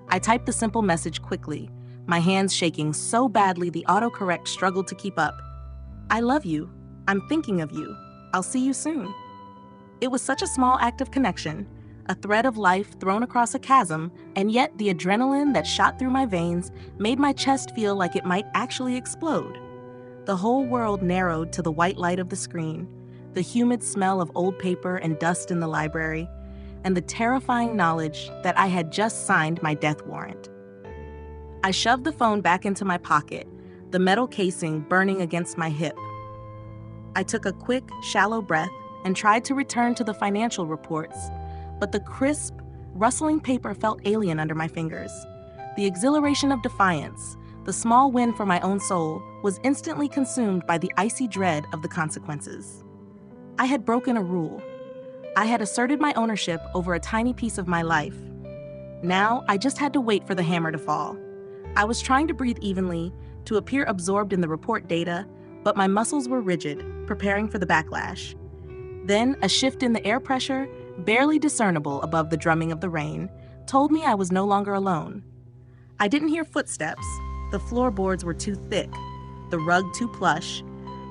I typed the simple message quickly, my hands shaking so badly the autocorrect struggled to keep up. I love you. I'm thinking of you. I'll see you soon. It was such a small act of connection, a thread of life thrown across a chasm, and yet the adrenaline that shot through my veins made my chest feel like it might actually explode. The whole world narrowed to the white light of the screen, the humid smell of old paper and dust in the library, and the terrifying knowledge that I had just signed my death warrant. I shoved the phone back into my pocket, the metal casing burning against my hip. I took a quick, shallow breath and tried to return to the financial reports, but the crisp, rustling paper felt alien under my fingers. The exhilaration of defiance, the small win for my own soul, was instantly consumed by the icy dread of the consequences. I had broken a rule. I had asserted my ownership over a tiny piece of my life. Now, I just had to wait for the hammer to fall. I was trying to breathe evenly, to appear absorbed in the report data, but my muscles were rigid, preparing for the backlash. Then, a shift in the air pressure, barely discernible above the drumming of the rain, told me I was no longer alone. I didn't hear footsteps. The floorboards were too thick, the rug too plush,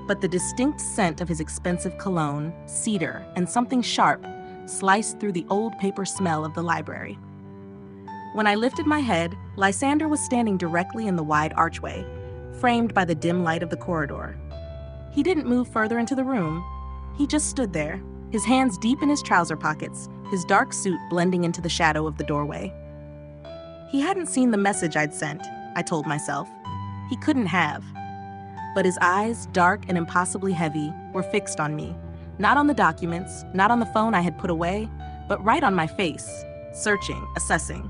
but the distinct scent of his expensive cologne, cedar, and something sharp sliced through the old paper smell of the library. When I lifted my head, Lysander was standing directly in the wide archway, framed by the dim light of the corridor. He didn't move further into the room. He just stood there, his hands deep in his trouser pockets, his dark suit blending into the shadow of the doorway. He hadn't seen the message I'd sent, I told myself. He couldn't have. But his eyes, dark and impossibly heavy, were fixed on me. Not on the documents, not on the phone I had put away, but right on my face, searching, assessing.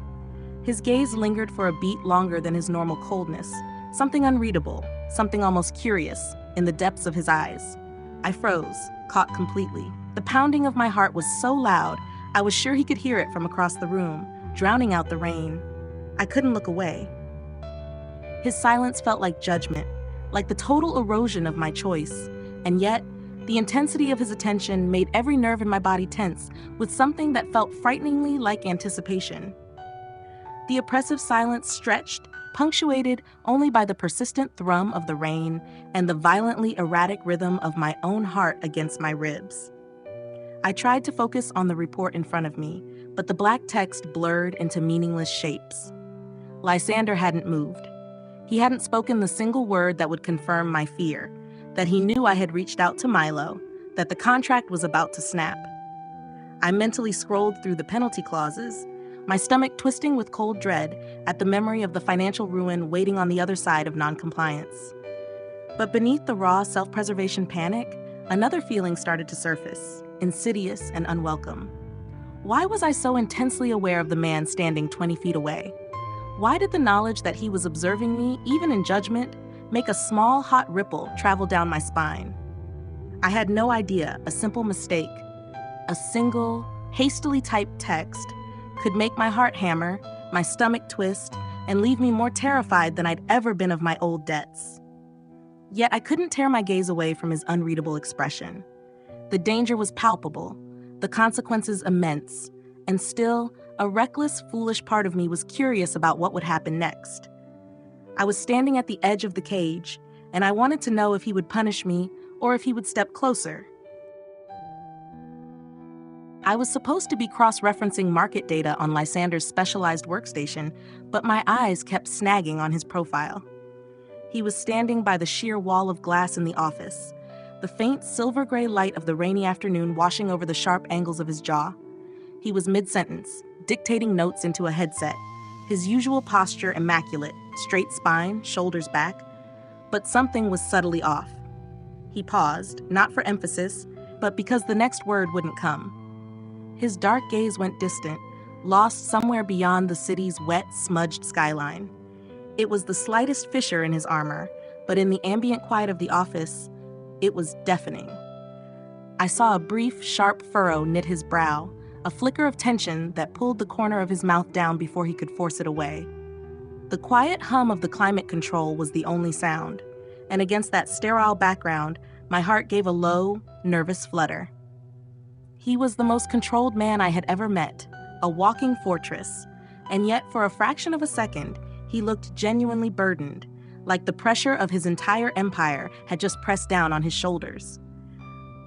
His gaze lingered for a beat longer than his normal coldness, something unreadable, something almost curious, in the depths of his eyes. I froze, caught completely. The pounding of my heart was so loud, I was sure he could hear it from across the room, drowning out the rain. I couldn't look away. His silence felt like judgment, like the total erosion of my choice, and yet, the intensity of his attention made every nerve in my body tense with something that felt frighteningly like anticipation. The oppressive silence stretched, punctuated only by the persistent thrum of the rain and the violently erratic rhythm of my own heart against my ribs. I tried to focus on the report in front of me, but the black text blurred into meaningless shapes. Lysander hadn't moved. He hadn't spoken the single word that would confirm my fear, that he knew I had reached out to Milo, that the contract was about to snap. I mentally scrolled through the penalty clauses, my stomach twisting with cold dread at the memory of the financial ruin waiting on the other side of noncompliance. But beneath the raw self-preservation panic, another feeling started to surface, insidious and unwelcome. Why was I so intensely aware of the man standing 20 feet away? Why did the knowledge that he was observing me, even in judgment, make a small, hot ripple travel down my spine? I had no idea a simple mistake, a single, hastily typed text, could make my heart hammer, my stomach twist, and leave me more terrified than I'd ever been of my old debts. Yet I couldn't tear my gaze away from his unreadable expression. The danger was palpable, the consequences immense, and still, a reckless, foolish part of me was curious about what would happen next. I was standing at the edge of the cage, and I wanted to know if he would punish me or if he would step closer. I was supposed to be cross-referencing market data on Lysander's specialized workstation, but my eyes kept snagging on his profile. He was standing by the sheer wall of glass in the office, the faint silver-gray light of the rainy afternoon washing over the sharp angles of his jaw. He was mid-sentence, dictating notes into a headset, his usual posture immaculate, straight spine, shoulders back, but something was subtly off. He paused, not for emphasis, but because the next word wouldn't come. His dark gaze went distant, lost somewhere beyond the city's wet, smudged skyline. It was the slightest fissure in his armor, but in the ambient quiet of the office, it was deafening. I saw a brief, sharp furrow knit his brow, a flicker of tension that pulled the corner of his mouth down before he could force it away. The quiet hum of the climate control was the only sound, and against that sterile background, my heart gave a low, nervous flutter. He was the most controlled man I had ever met, a walking fortress, and yet for a fraction of a second, he looked genuinely burdened, like the pressure of his entire empire had just pressed down on his shoulders.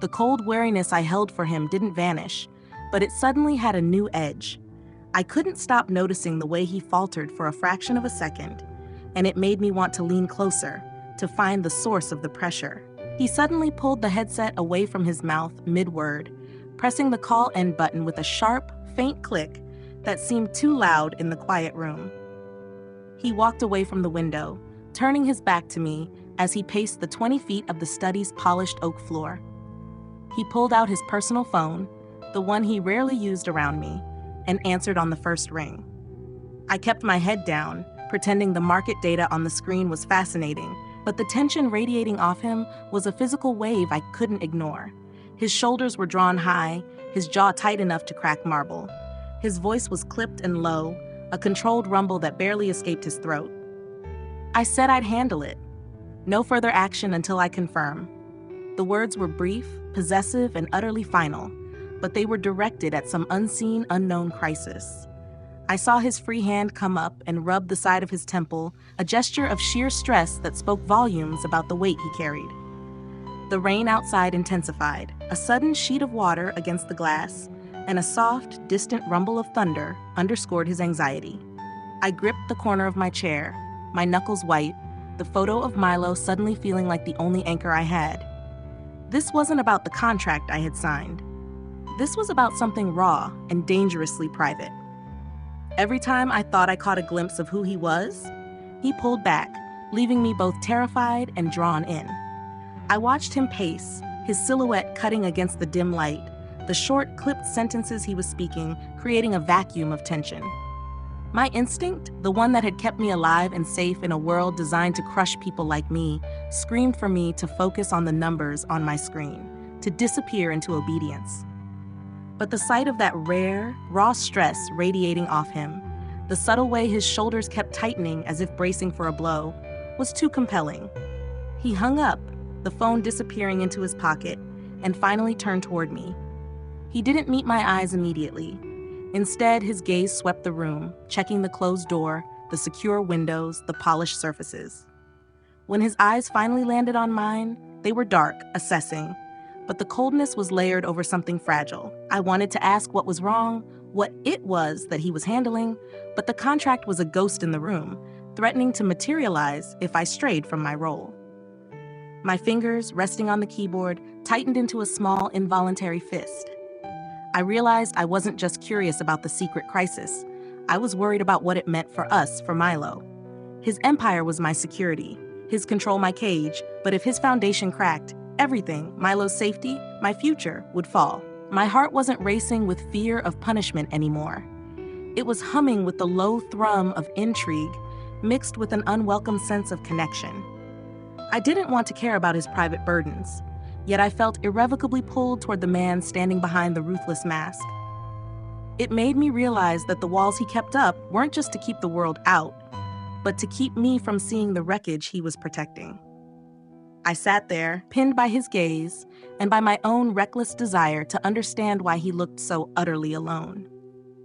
The cold wariness I held for him didn't vanish, but it suddenly had a new edge. I couldn't stop noticing the way he faltered for a fraction of a second, and it made me want to lean closer, to find the source of the pressure. He suddenly pulled the headset away from his mouth mid-word, pressing the call end button with a sharp, faint click that seemed too loud in the quiet room. He walked away from the window, turning his back to me as he paced the 20 feet of the study's polished oak floor. He pulled out his personal phone, the one he rarely used around me, and answered on the first ring. I kept my head down, pretending the market data on the screen was fascinating, but the tension radiating off him was a physical wave I couldn't ignore. His shoulders were drawn high, his jaw tight enough to crack marble. His voice was clipped and low, a controlled rumble that barely escaped his throat. I said I'd handle it. No further action until I confirm. The words were brief, possessive, and utterly final, but they were directed at some unseen, unknown crisis. I saw his free hand come up and rub the side of his temple, a gesture of sheer stress that spoke volumes about the weight he carried. The rain outside intensified, a sudden sheet of water against the glass, and a soft, distant rumble of thunder underscored his anxiety. I gripped the corner of my chair, my knuckles white, the photo of Milo suddenly feeling like the only anchor I had. This wasn't about the contract I had signed. This was about something raw and dangerously private. Every time I thought I caught a glimpse of who he was, he pulled back, leaving me both terrified and drawn in. I watched him pace, his silhouette cutting against the dim light, the short, clipped sentences he was speaking creating a vacuum of tension. My instinct, the one that had kept me alive and safe in a world designed to crush people like me, screamed for me to focus on the numbers on my screen, to disappear into obedience. But the sight of that rare, raw stress radiating off him, the subtle way his shoulders kept tightening as if bracing for a blow, was too compelling. He hung up, the phone disappearing into his pocket, and finally turned toward me. He didn't meet my eyes immediately. Instead, his gaze swept the room, checking the closed door, the secure windows, the polished surfaces. When his eyes finally landed on mine, they were dark, assessing, but the coldness was layered over something fragile. I wanted to ask what was wrong, what it was that he was handling, but the contract was a ghost in the room, threatening to materialize if I strayed from my role. My fingers, resting on the keyboard, tightened into a small, involuntary fist. I realized I wasn't just curious about the secret crisis. I was worried about what it meant for us, for Milo. His empire was my security, his control my cage, but if his foundation cracked, everything, Milo's safety, my future, would fall. My heart wasn't racing with fear of punishment anymore. It was humming with the low thrum of intrigue, mixed with an unwelcome sense of connection. I didn't want to care about his private burdens. yet I felt irrevocably pulled toward the man standing behind the ruthless mask. It made me realize that the walls he kept up weren't just to keep the world out, but to keep me from seeing the wreckage he was protecting. I sat there, pinned by his gaze, and by my own reckless desire to understand why he looked so utterly alone.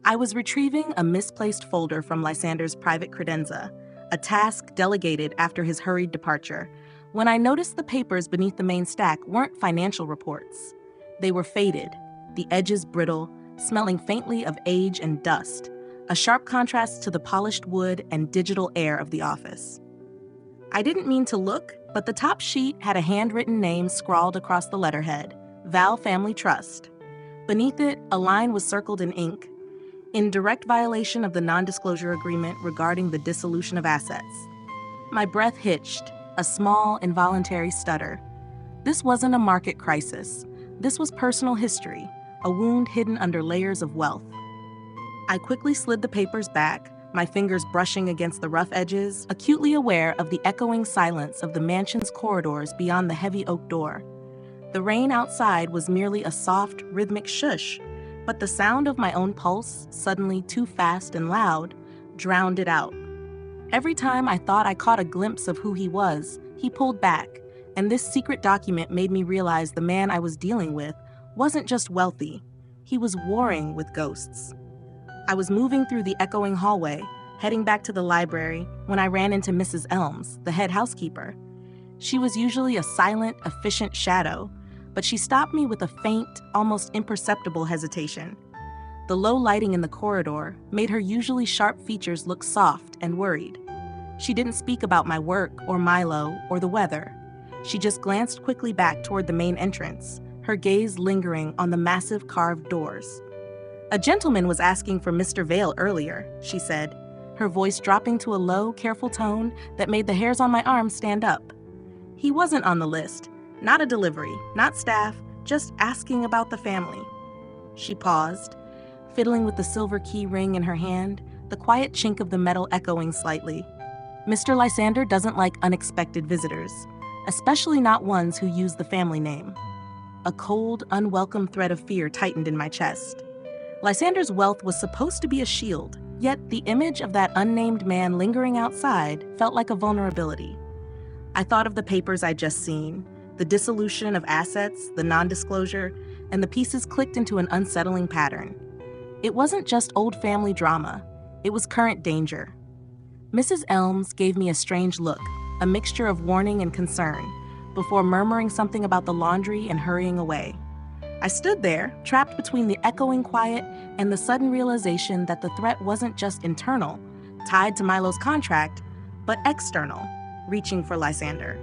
I was retrieving a misplaced folder from Lysander's private credenza, a task delegated after his hurried departure, when I noticed the papers beneath the main stack weren't financial reports. They were faded, the edges brittle, smelling faintly of age and dust, a sharp contrast to the polished wood and digital air of the office. I didn't mean to look, but the top sheet had a handwritten name scrawled across the letterhead, Val Family Trust. Beneath it, a line was circled in ink, in direct violation of the non-disclosure agreement regarding the dissolution of assets. My breath hitched, a small, involuntary stutter. This wasn't a market crisis. This was personal history, a wound hidden under layers of wealth. I quickly slid the papers back, my fingers brushing against the rough edges, acutely aware of the echoing silence of the mansion's corridors beyond the heavy oak door. The rain outside was merely a soft, rhythmic shush, but the sound of my own pulse, suddenly too fast and loud, drowned it out. Every time I thought I caught a glimpse of who he was, he pulled back, and this secret document made me realize the man I was dealing with wasn't just wealthy. He was warring with ghosts. I was moving through the echoing hallway, heading back to the library, when I ran into Mrs. Elms, the head housekeeper. She was usually a silent, efficient shadow, but she stopped me with a faint, almost imperceptible hesitation. The low lighting in the corridor made her usually sharp features look soft and worried. She didn't speak about my work or Milo or the weather. She just glanced quickly back toward the main entrance, her gaze lingering on the massive carved doors. "A gentleman was asking for Mr. Vale earlier," she said, her voice dropping to a low, careful tone that made the hairs on my arms stand up. "He wasn't on the list. Not a delivery, not staff, just asking about the family." She paused, fiddling with the silver key ring in her hand, the quiet chink of the metal echoing slightly. "Mr. Lysander doesn't like unexpected visitors, especially not ones who use the family name." A cold, unwelcome thread of fear tightened in my chest. Lysander's wealth was supposed to be a shield, yet the image of that unnamed man lingering outside felt like a vulnerability. I thought of the papers I'd just seen, the dissolution of assets, the non-disclosure, and the pieces clicked into an unsettling pattern. It wasn't just old family drama, it was current danger. Mrs. Elms gave me a strange look, a mixture of warning and concern, before murmuring something about the laundry and hurrying away. I stood there, trapped between the echoing quiet and the sudden realization that the threat wasn't just internal, tied to Milo's contract, but external, reaching for Lysander.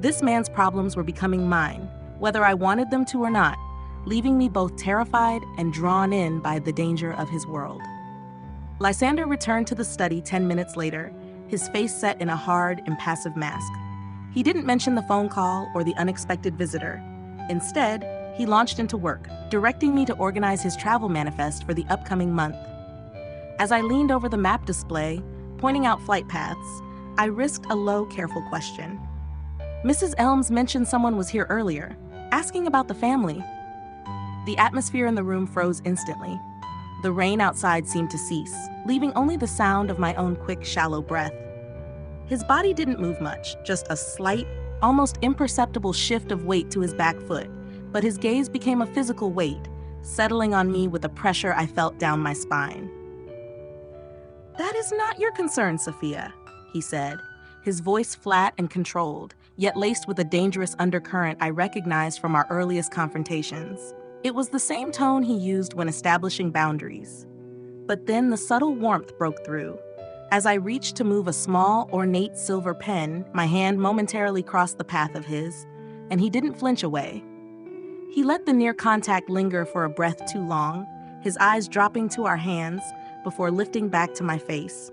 This man's problems were becoming mine, whether I wanted them to or not, leaving me both terrified and drawn in by the danger of his world. Lysander returned to the study 10 minutes later, his face set in a hard, impassive mask. He didn't mention the phone call or the unexpected visitor. Instead, he launched into work, directing me to organize his travel manifest for the upcoming month. As I leaned over the map display, pointing out flight paths, I risked a low, careful question. "Mrs. Elms mentioned someone was here earlier, asking about the family." The atmosphere in the room froze instantly. The rain outside seemed to cease, leaving only the sound of my own quick, shallow breath. His body didn't move much, just a slight, almost imperceptible shift of weight to his back foot, but his gaze became a physical weight, settling on me with a pressure I felt down my spine. "That is not your concern, Sophia," he said, his voice flat and controlled, yet laced with a dangerous undercurrent I recognized from our earliest confrontations. It was the same tone he used when establishing boundaries. But then the subtle warmth broke through. As I reached to move a small, ornate silver pen, my hand momentarily crossed the path of his, and he didn't flinch away. He let the near contact linger for a breath too long, his eyes dropping to our hands before lifting back to my face.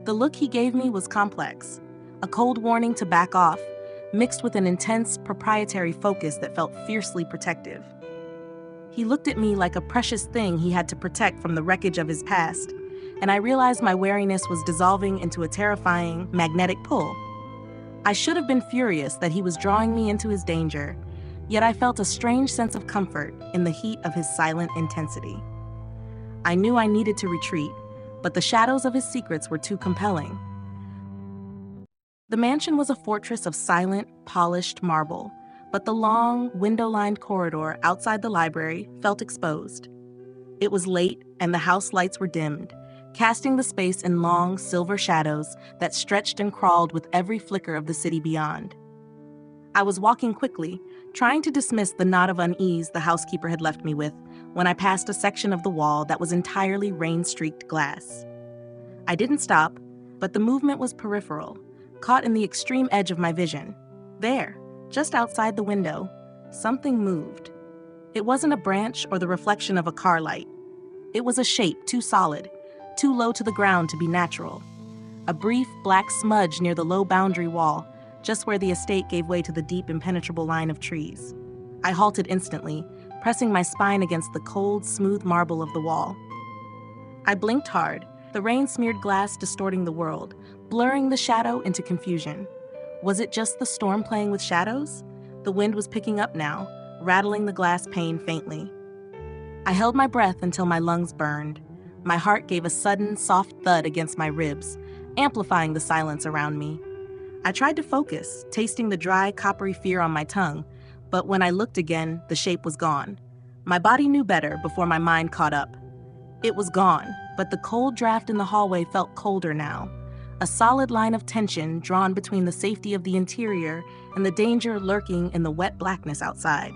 The look he gave me was complex, a cold warning to back off, mixed with an intense, proprietary focus that felt fiercely protective. He looked at me like a precious thing he had to protect from the wreckage of his past, and I realized my wariness was dissolving into a terrifying, magnetic pull. I should have been furious that he was drawing me into his danger, yet I felt a strange sense of comfort in the heat of his silent intensity. I knew I needed to retreat, but the shadows of his secrets were too compelling. The mansion was a fortress of silent, polished marble, but the long, window-lined corridor outside the library felt exposed. It was late, and the house lights were dimmed, casting the space in long, silver shadows that stretched and crawled with every flicker of the city beyond. I was walking quickly, trying to dismiss the knot of unease the housekeeper had left me with, when I passed a section of the wall that was entirely rain-streaked glass. I didn't stop, but the movement was peripheral, caught in the extreme edge of my vision. There, just outside the window, something moved. It wasn't a branch or the reflection of a car light. It was a shape too solid, too low to the ground to be natural. A brief black smudge near the low boundary wall, just where the estate gave way to the deep, impenetrable line of trees. I halted instantly, pressing my spine against the cold, smooth marble of the wall. I blinked hard, the rain-smeared glass distorting the world, blurring the shadow into confusion. Was it just the storm playing with shadows? The wind was picking up now, rattling the glass pane faintly. I held my breath until my lungs burned. My heart gave a sudden, soft thud against my ribs, amplifying the silence around me. I tried to focus, tasting the dry, coppery fear on my tongue, but when I looked again, the shape was gone. My body knew better before my mind caught up. It was gone, but the cold draft in the hallway felt colder now, a solid line of tension drawn between the safety of the interior and the danger lurking in the wet blackness outside.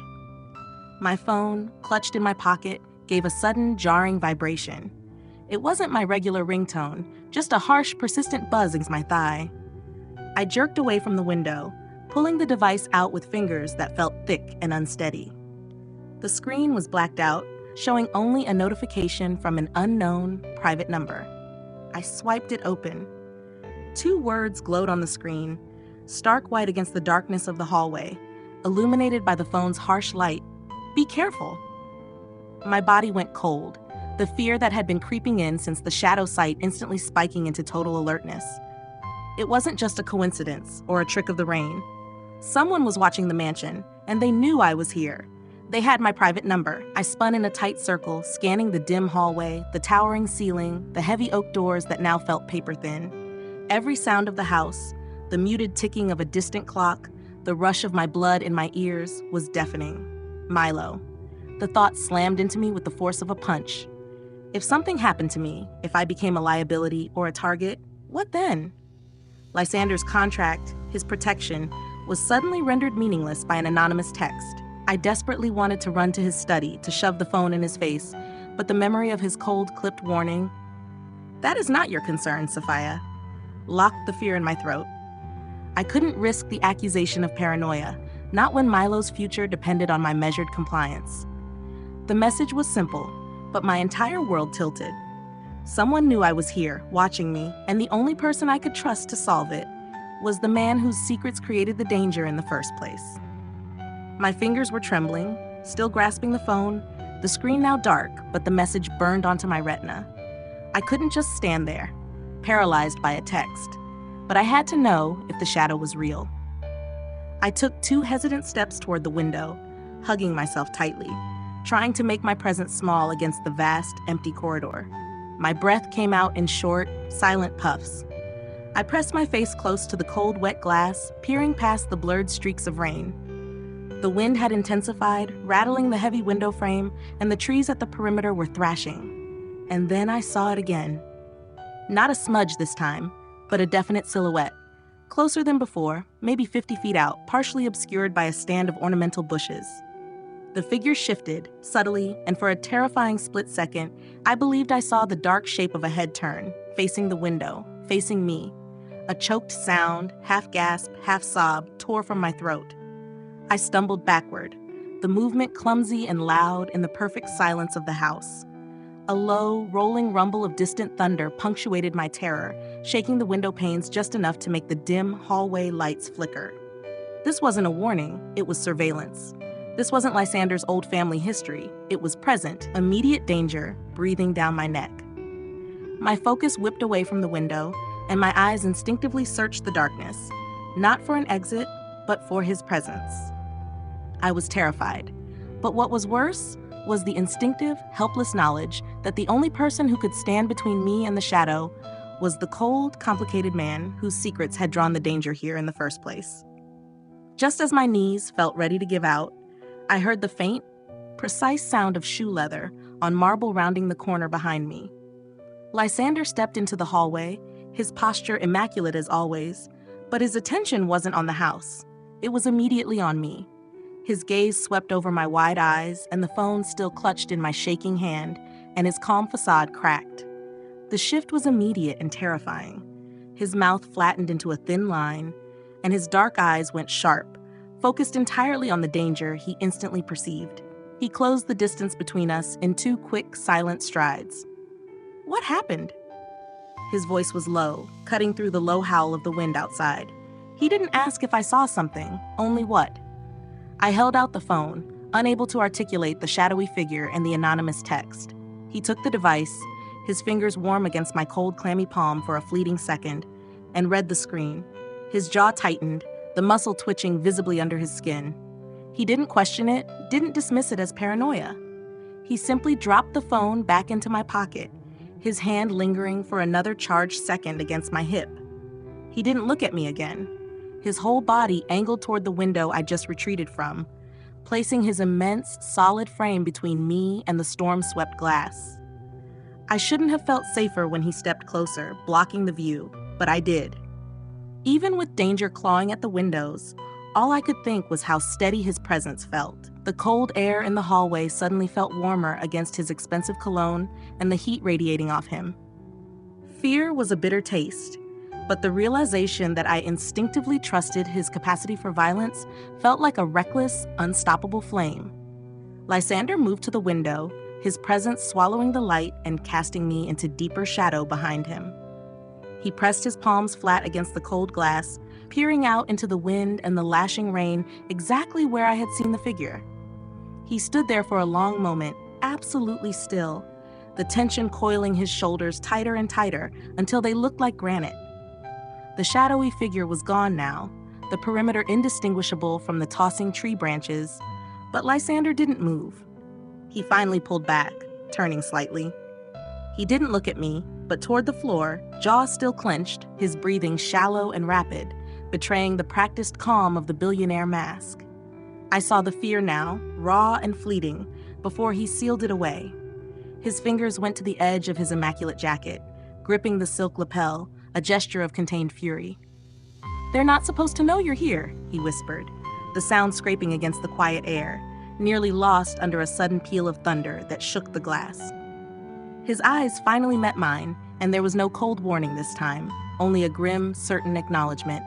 My phone, clutched in my pocket, gave a sudden, jarring vibration. It wasn't my regular ringtone, just a harsh, persistent buzz against my thigh. I jerked away from the window, pulling the device out with fingers that felt thick and unsteady. The screen was blacked out, showing only a notification from an unknown, private number. I swiped it open. 2 words glowed on the screen, stark white against the darkness of the hallway, illuminated by the phone's harsh light. "Be careful." My body went cold, the fear that had been creeping in since the shadow sight instantly spiking into total alertness. It wasn't just a coincidence or a trick of the rain. Someone was watching the mansion, and they knew I was here. They had my private number. I spun in a tight circle, scanning the dim hallway, the towering ceiling, the heavy oak doors that now felt paper-thin. Every sound of the house, the muted ticking of a distant clock, the rush of my blood in my ears, was deafening. Milo. The thought slammed into me with the force of a punch. If something happened to me, if I became a liability or a target, what then? Lysander's contract, his protection, was suddenly rendered meaningless by an anonymous text. I desperately wanted to run to his study to shove the phone in his face, but the memory of his cold, clipped warning, "That is not your concern, Sophia," locked the fear in my throat. I couldn't risk the accusation of paranoia, not when Milo's future depended on my measured compliance. The message was simple, but my entire world tilted. Someone knew I was here, watching me, and the only person I could trust to solve it was the man whose secrets created the danger in the first place. My fingers were trembling, still grasping the phone, the screen now dark, but the message burned onto my retina. I couldn't just stand there, paralyzed by a text, but I had to know if the shadow was real. I took 2 hesitant steps toward the window, hugging myself tightly, trying to make my presence small against the vast, empty corridor. My breath came out in short, silent puffs. I pressed my face close to the cold, wet glass, peering past the blurred streaks of rain. The wind had intensified, rattling the heavy window frame, and the trees at the perimeter were thrashing. And then I saw it again. Not a smudge this time, but a definite silhouette. Closer than before, maybe 50 feet out, partially obscured by a stand of ornamental bushes. The figure shifted, subtly, and for a terrifying split second, I believed I saw the dark shape of a head turn, facing the window, facing me. A choked sound, half gasp, half sob, tore from my throat. I stumbled backward, the movement clumsy and loud in the perfect silence of the house. A low, rolling rumble of distant thunder punctuated my terror, shaking the window panes just enough to make the dim hallway lights flicker. This wasn't a warning, it was surveillance. This wasn't Lysander's old family history. It was present, immediate danger, breathing down my neck. My focus whipped away from the window, and my eyes instinctively searched the darkness. not for an exit, but for his presence. I was terrified, but what was worse was the instinctive, helpless knowledge that the only person who could stand between me and the shadow was the cold, complicated man whose secrets had drawn the danger here in the first place. Just as my knees felt ready to give out, I heard the faint, precise sound of shoe leather on marble rounding the corner behind me. Lysander stepped into the hallway, his posture immaculate as always, but his attention wasn't on the house. It was immediately on me. His gaze swept over my wide eyes, and the phone still clutched in my shaking hand, and his calm facade cracked. The shift was immediate and terrifying. His mouth flattened into a thin line, and his dark eyes went sharp, focused entirely on the danger he instantly perceived. He closed the distance between us in 2 quick, silent strides. "What happened?" His voice was low, cutting through the low howl of the wind outside. He didn't ask if I saw something, only what. I held out the phone, unable to articulate the shadowy figure and the anonymous text. He took the device, his fingers warm against my cold, clammy palm for a fleeting second, and read the screen. His jaw tightened, the muscle twitching visibly under his skin. He didn't question it, didn't dismiss it as paranoia. He simply dropped the phone back into my pocket, his hand lingering for another charged second against my hip. He didn't look at me again. His whole body angled toward the window I just retreated from, placing his immense, solid frame between me and the storm-swept glass. I shouldn't have felt safer when he stepped closer, blocking the view, but I did. Even with danger clawing at the windows, all I could think was how steady his presence felt. The cold air in the hallway suddenly felt warmer against his expensive cologne and the heat radiating off him. Fear was a bitter taste, but the realization that I instinctively trusted his capacity for violence felt like a reckless, unstoppable flame. Lysander moved to the window, his presence swallowing the light and casting me into deeper shadow behind him. He pressed his palms flat against the cold glass, peering out into the wind and the lashing rain exactly where I had seen the figure. He stood there for a long moment, absolutely still, the tension coiling his shoulders tighter and tighter until they looked like granite. The shadowy figure was gone now, the perimeter indistinguishable from the tossing tree branches, but Lysander didn't move. He finally pulled back, turning slightly. He didn't look at me, but toward the floor, jaw still clenched, his breathing shallow and rapid, betraying the practiced calm of the billionaire mask. I saw the fear now, raw and fleeting, before he sealed it away. His fingers went to the edge of his immaculate jacket, gripping the silk lapel, a gesture of contained fury. "They're not supposed to know you're here," he whispered, the sound scraping against the quiet air, nearly lost under a sudden peal of thunder that shook the glass. His eyes finally met mine, and there was no cold warning this time, only a grim, certain acknowledgement.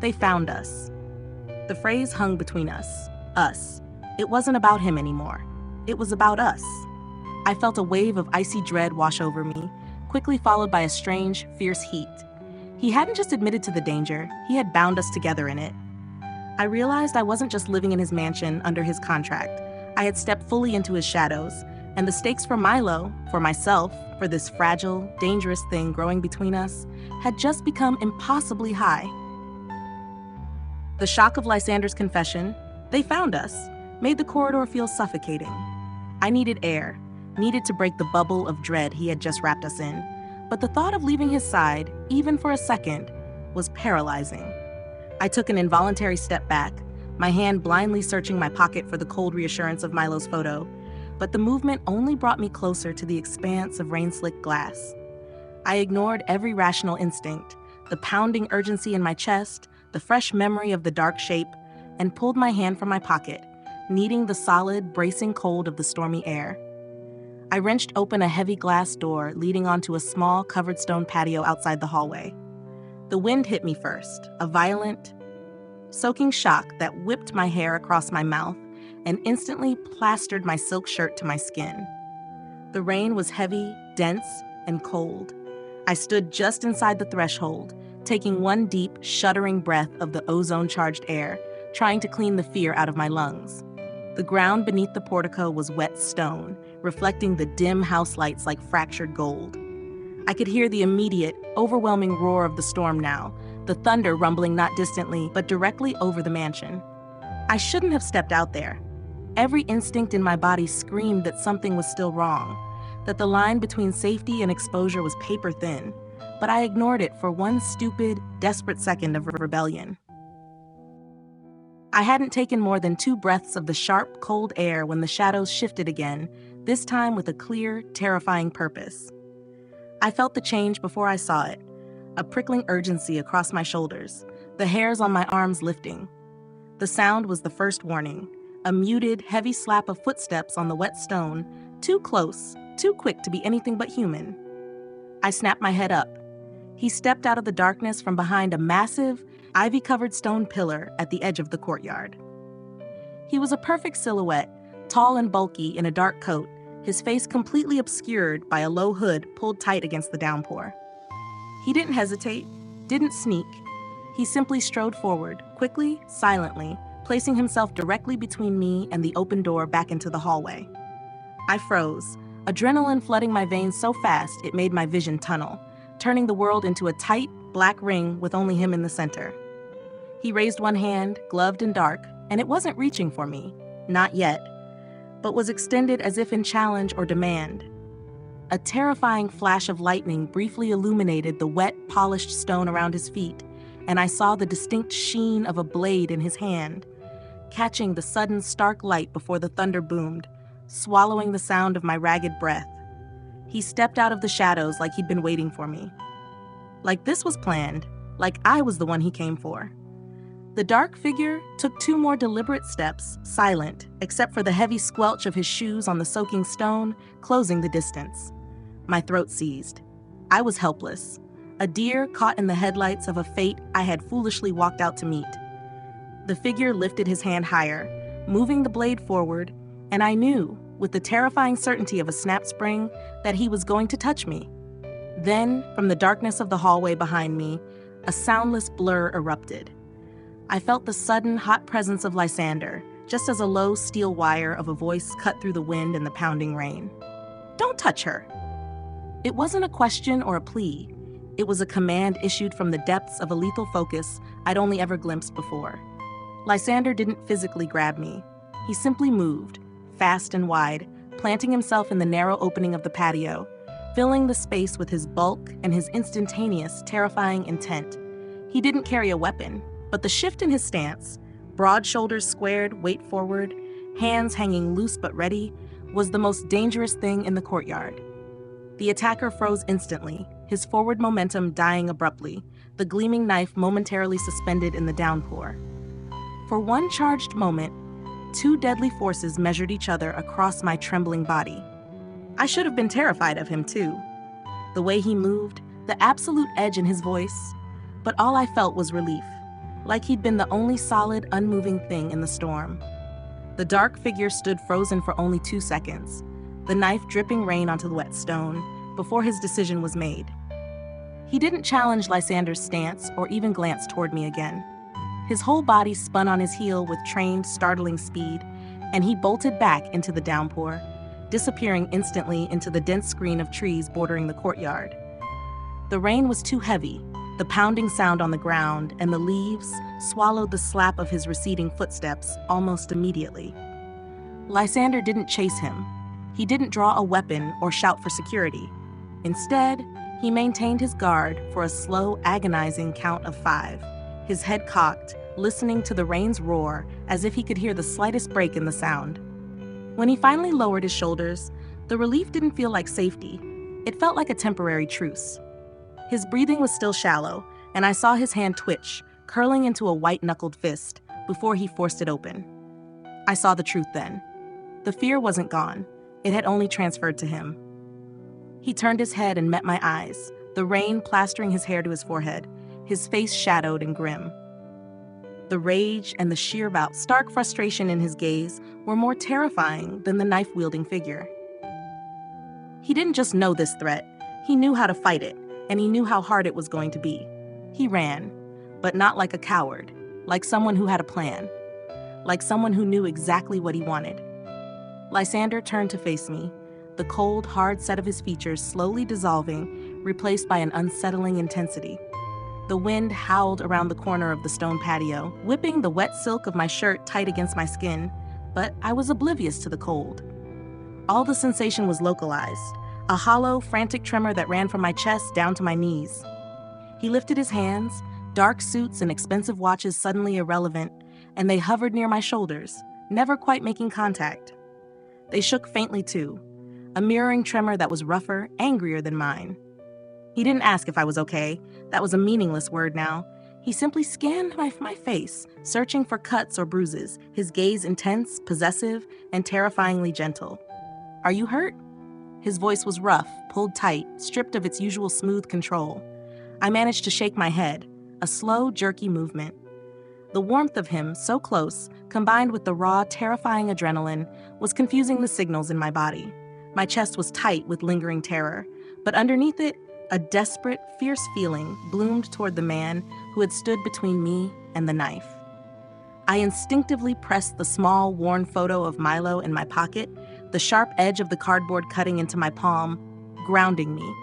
They found us. The phrase hung between us. Us. It wasn't about him anymore. It was about us. I felt a wave of icy dread wash over me, quickly followed by a strange, fierce heat. He hadn't just admitted to the danger, he had bound us together in it. I realized I wasn't just living in his mansion under his contract. I had stepped fully into his shadows, and the stakes for Milo, for myself, for this fragile, dangerous thing growing between us, had just become impossibly high. The shock of Lysander's confession, "They found us," made the corridor feel suffocating. I needed air, needed to break the bubble of dread he had just wrapped us in, but the thought of leaving his side, even for a second, was paralyzing. I took an involuntary step back, my hand blindly searching my pocket for the cold reassurance of Milo's photo, but the movement only brought me closer to the expanse of rain-slicked glass. I ignored every rational instinct, the pounding urgency in my chest, the fresh memory of the dark shape, and pulled my hand from my pocket, kneading the solid, bracing cold of the stormy air. I wrenched open a heavy glass door leading onto a small, covered stone patio outside the hallway. The wind hit me first, a violent, soaking shock that whipped my hair across my mouth and instantly plastered my silk shirt to my skin. The rain was heavy, dense, and cold. I stood just inside the threshold, taking one deep, shuddering breath of the ozone-charged air, trying to clean the fear out of my lungs. The ground beneath the portico was wet stone, reflecting the dim house lights like fractured gold. I could hear the immediate, overwhelming roar of the storm now, the thunder rumbling not distantly, but directly over the mansion. I shouldn't have stepped out there. Every instinct in my body screamed that something was still wrong, that the line between safety and exposure was paper thin, but I ignored it for one stupid, desperate second of rebellion. I hadn't taken more than 2 breaths of the sharp, cold air when the shadows shifted again, this time with a clear, terrifying purpose. I felt the change before I saw it, a prickling urgency across my shoulders, the hairs on my arms lifting. The sound was the first warning, a muted, heavy slap of footsteps on the wet stone, too close, too quick to be anything but human. I snapped my head up. He stepped out of the darkness from behind a massive, ivy-covered stone pillar at the edge of the courtyard. He was a perfect silhouette, tall and bulky in a dark coat, his face completely obscured by a low hood pulled tight against the downpour. He didn't hesitate, didn't sneak. He simply strode forward, quickly, silently, placing himself directly between me and the open door back into the hallway. I froze, adrenaline flooding my veins so fast it made my vision tunnel, turning the world into a tight, black ring with only him in the center. He raised one hand, gloved and dark, and it wasn't reaching for me, not yet, but was extended as if in challenge or demand. A terrifying flash of lightning briefly illuminated the wet, polished stone around his feet, and I saw the distinct sheen of a blade in his hand, catching the sudden stark light before the thunder boomed, swallowing the sound of my ragged breath. He stepped out of the shadows like he'd been waiting for me. Like this was planned, like I was the one he came for. The dark figure took 2 more deliberate steps, silent, except for the heavy squelch of his shoes on the soaking stone, closing the distance. My throat seized. I was helpless, a deer caught in the headlights of a fate I had foolishly walked out to meet. The figure lifted his hand higher, moving the blade forward, and I knew, with the terrifying certainty of a snap spring, that he was going to touch me. Then, from the darkness of the hallway behind me, a soundless blur erupted. I felt the sudden, hot presence of Lysander, just as a low steel wire of a voice cut through the wind and the pounding rain. "Don't touch her!" It wasn't a question or a plea. It was a command issued from the depths of a lethal focus I'd only ever glimpsed before. Lysander didn't physically grab me. He simply moved, fast and wide, planting himself in the narrow opening of the patio, filling the space with his bulk and his instantaneous, terrifying intent. He didn't carry a weapon, but the shift in his stance, broad shoulders squared, weight forward, hands hanging loose but ready, was the most dangerous thing in the courtyard. The attacker froze instantly, his forward momentum dying abruptly, the gleaming knife momentarily suspended in the downpour. For one charged moment, 2 deadly forces measured each other across my trembling body. I should have been terrified of him too. The way he moved, the absolute edge in his voice, but all I felt was relief, like he'd been the only solid, unmoving thing in the storm. The dark figure stood frozen for only 2 seconds, the knife dripping rain onto the wet stone, before his decision was made. He didn't challenge Lysander's stance or even glance toward me again. His whole body spun on his heel with trained, startling speed, and he bolted back into the downpour, disappearing instantly into the dense screen of trees bordering the courtyard. The rain was too heavy, the pounding sound on the ground and the leaves swallowed the slap of his receding footsteps almost immediately. Lysander didn't chase him. He didn't draw a weapon or shout for security. Instead, he maintained his guard for a slow, agonizing count of 5, his head cocked, listening to the rain's roar as if he could hear the slightest break in the sound. When he finally lowered his shoulders, the relief didn't feel like safety. It felt like a temporary truce. His breathing was still shallow, and I saw his hand twitch, curling into a white-knuckled fist, before he forced it open. I saw the truth then. The fear wasn't gone. It had only transferred to him. He turned his head and met my eyes, the rain plastering his hair to his forehead, his face shadowed and grim. The rage and the sheer stark frustration in his gaze were more terrifying than the knife-wielding figure. He didn't just know this threat, he knew how to fight it, and he knew how hard it was going to be. He ran, but not like a coward, like someone who had a plan, like someone who knew exactly what he wanted. Lysander turned to face me, the cold, hard set of his features slowly dissolving, replaced by an unsettling intensity. The wind howled around the corner of the stone patio, whipping the wet silk of my shirt tight against my skin, but I was oblivious to the cold. All the sensation was localized, a hollow, frantic tremor that ran from my chest down to my knees. He lifted his hands, dark suits and expensive watches suddenly irrelevant, and they hovered near my shoulders, never quite making contact. They shook faintly too, a mirroring tremor that was rougher, angrier than mine. He didn't ask if I was okay. That was a meaningless word now. He simply scanned my face, searching for cuts or bruises, his gaze intense, possessive, and terrifyingly gentle. "Are you hurt?" His voice was rough, pulled tight, stripped of its usual smooth control. I managed to shake my head, a slow, jerky movement. The warmth of him, so close, combined with the raw, terrifying adrenaline, was confusing the signals in my body. My chest was tight with lingering terror, but underneath it, a desperate, fierce feeling bloomed toward the man who had stood between me and the knife. I instinctively pressed the small, worn photo of Milo in my pocket, the sharp edge of the cardboard cutting into my palm, grounding me.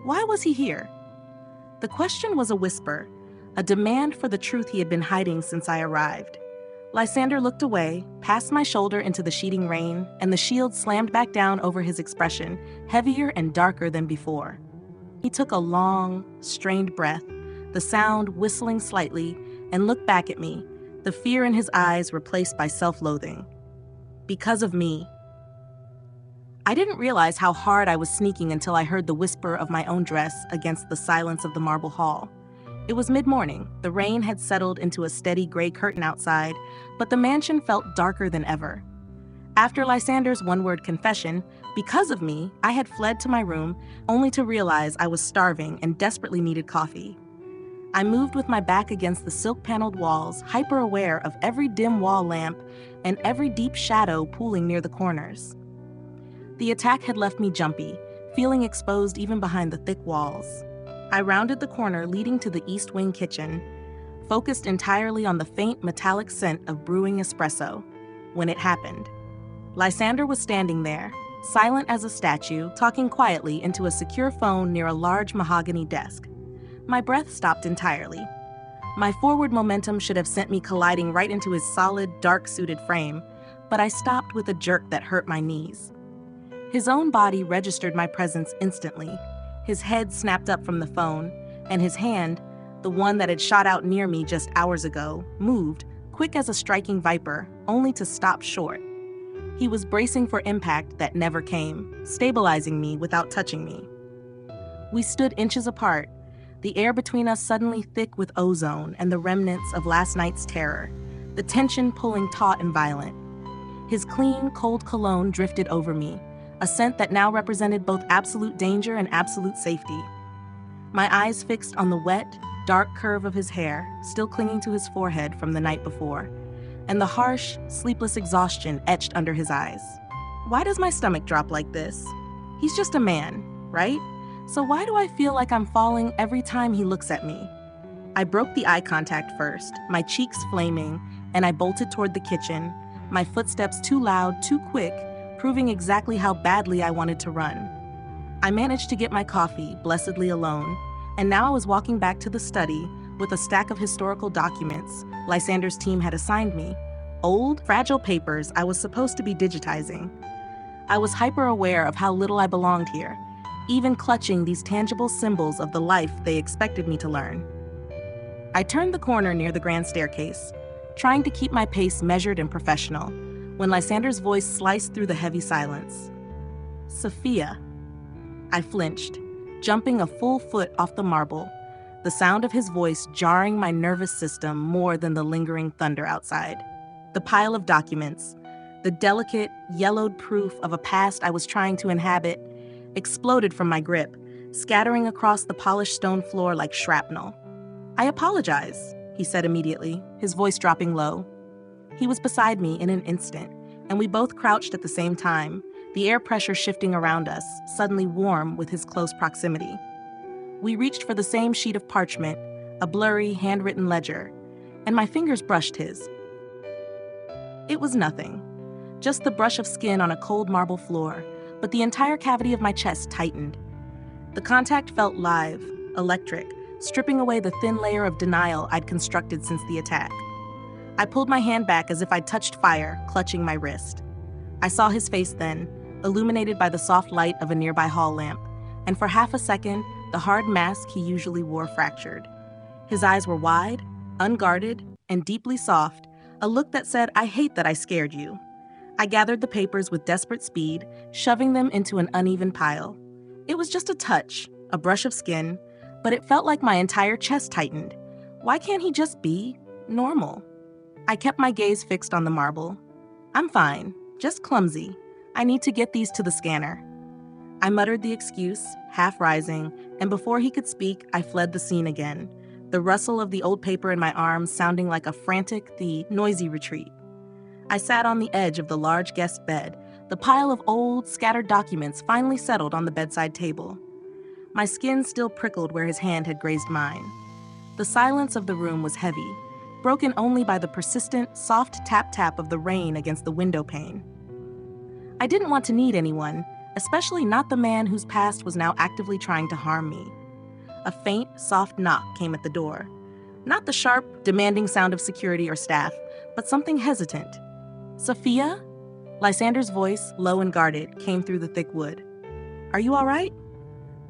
Why was he here? The question was a whisper, a demand for the truth he had been hiding since I arrived. Lysander looked away, past my shoulder into the sheeting rain, and the shield slammed back down over his expression, heavier and darker than before. He took a long, strained breath, the sound whistling slightly, and looked back at me, the fear in his eyes replaced by self-loathing. Because of me. I didn't realize how hard I was sneaking until I heard the whisper of my own dress against the silence of the marble hall. It was mid-morning. The rain had settled into a steady gray curtain outside, but the mansion felt darker than ever. After Lysander's one-word confession, because of me, I had fled to my room, only to realize I was starving and desperately needed coffee. I moved with my back against the silk-paneled walls, hyper-aware of every dim wall lamp and every deep shadow pooling near the corners. The attack had left me jumpy, feeling exposed even behind the thick walls. I rounded the corner leading to the East Wing kitchen, focused entirely on the faint metallic scent of brewing espresso, when it happened. Lysander was standing there, silent as a statue, talking quietly into a secure phone near a large mahogany desk. My breath stopped entirely. My forward momentum should have sent me colliding right into his solid, dark-suited frame, but I stopped with a jerk that hurt my knees. His own body registered my presence instantly. His head snapped up from the phone, and his hand, the one that had shot out near me just hours ago, moved, quick as a striking viper, only to stop short. He was bracing for impact that never came, stabilizing me without touching me. We stood inches apart, the air between us suddenly thick with ozone and the remnants of last night's terror, the tension pulling taut and violent. His clean, cold cologne drifted over me, a scent that now represented both absolute danger and absolute safety. My eyes fixed on the wet, dark curve of his hair, still clinging to his forehead from the night before, and the harsh, sleepless exhaustion etched under his eyes. Why does my stomach drop like this? He's just a man, right? So why do I feel like I'm falling every time he looks at me? I broke the eye contact first, my cheeks flaming, and I bolted toward the kitchen, my footsteps too loud, too quick, proving exactly how badly I wanted to run. I managed to get my coffee, blessedly alone, and now I was walking back to the study with a stack of historical documents Lysander's team had assigned me, old, fragile papers I was supposed to be digitizing. I was hyper-aware of how little I belonged here, even clutching these tangible symbols of the life they expected me to learn. I turned the corner near the grand staircase, trying to keep my pace measured and professional, when Lysander's voice sliced through the heavy silence. "Sophia." I flinched, jumping a full foot off the marble, the sound of his voice jarring my nervous system more than the lingering thunder outside. The pile of documents, the delicate, yellowed proof of a past I was trying to inhabit, exploded from my grip, scattering across the polished stone floor like shrapnel. "I apologize," he said immediately, his voice dropping low. He was beside me in an instant, and we both crouched at the same time, the air pressure shifting around us, suddenly warm with his close proximity. We reached for the same sheet of parchment, a blurry, handwritten ledger, and my fingers brushed his. It was nothing, just the brush of skin on a cold marble floor, but the entire cavity of my chest tightened. The contact felt live, electric, stripping away the thin layer of denial I'd constructed since the attack. I pulled my hand back as if I'd touched fire, clutching my wrist. I saw his face then, illuminated by the soft light of a nearby hall lamp, and for half a second, the hard mask he usually wore fractured. His eyes were wide, unguarded, and deeply soft, a look that said, "I hate that I scared you." I gathered the papers with desperate speed, shoving them into an uneven pile. It was just a touch, a brush of skin, but it felt like my entire chest tightened. Why can't he just be normal? I kept my gaze fixed on the marble. "I'm fine, just clumsy. I need to get these to the scanner." I muttered the excuse, half rising, and before he could speak, I fled the scene again, the rustle of the old paper in my arms sounding like a frantic, noisy retreat. I sat on the edge of the large guest bed, the pile of old, scattered documents finally settled on the bedside table. My skin still prickled where his hand had grazed mine. The silence of the room was heavy, broken only by the persistent, soft tap-tap of the rain against the window pane. I didn't want to need anyone, especially not the man whose past was now actively trying to harm me. A faint, soft knock came at the door. Not the sharp, demanding sound of security or staff, but something hesitant. "Sophia?" Lysander's voice, low and guarded, came through the thick wood. "Are you all right?"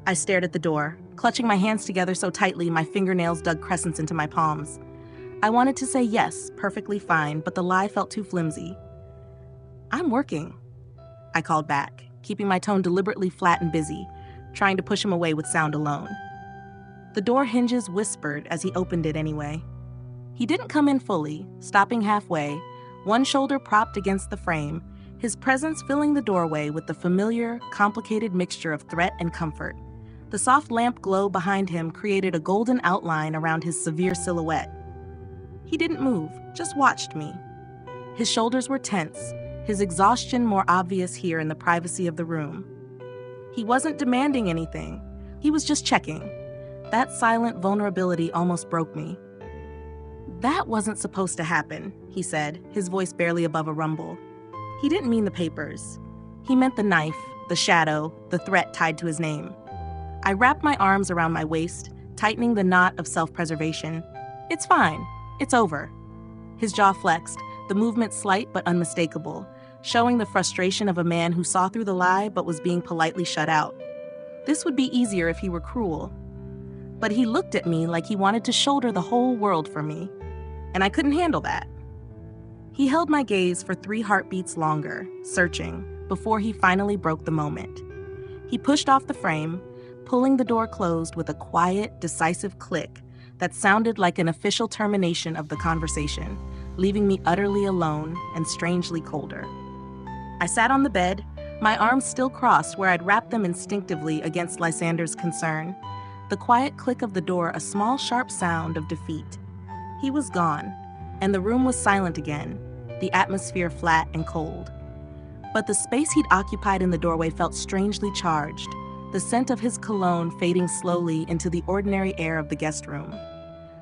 I stared at the door, clutching my hands together so tightly my fingernails dug crescents into my palms. I wanted to say yes, perfectly fine, but the lie felt too flimsy. "I'm working," I called back, keeping my tone deliberately flat and busy, trying to push him away with sound alone. The door hinges whispered as he opened it anyway. He didn't come in fully, stopping halfway, one shoulder propped against the frame, his presence filling the doorway with the familiar, complicated mixture of threat and comfort. The soft lamp glow behind him created a golden outline around his severe silhouette. He didn't move, just watched me. His shoulders were tense, his exhaustion more obvious here in the privacy of the room. He wasn't demanding anything. He was just checking. That silent vulnerability almost broke me. "That wasn't supposed to happen," he said, his voice barely above a rumble. He didn't mean the papers. He meant the knife, the shadow, the threat tied to his name. I wrapped my arms around my waist, tightening the knot of self-preservation. "It's fine. It's over." His jaw flexed, the movement slight but unmistakable, showing the frustration of a man who saw through the lie but was being politely shut out. This would be easier if he were cruel. But he looked at me like he wanted to shoulder the whole world for me, and I couldn't handle that. He held my gaze for 3 heartbeats longer, searching, before he finally broke the moment. He pushed off the frame, pulling the door closed with a quiet, decisive click that sounded like an official termination of the conversation, leaving me utterly alone and strangely colder. I sat on the bed, my arms still crossed where I'd wrapped them instinctively against Lysander's concern. The quiet click of the door a small, sharp sound of defeat. He was gone, and the room was silent again, the atmosphere flat and cold. But the space he'd occupied in the doorway felt strangely charged, the scent of his cologne fading slowly into the ordinary air of the guest room.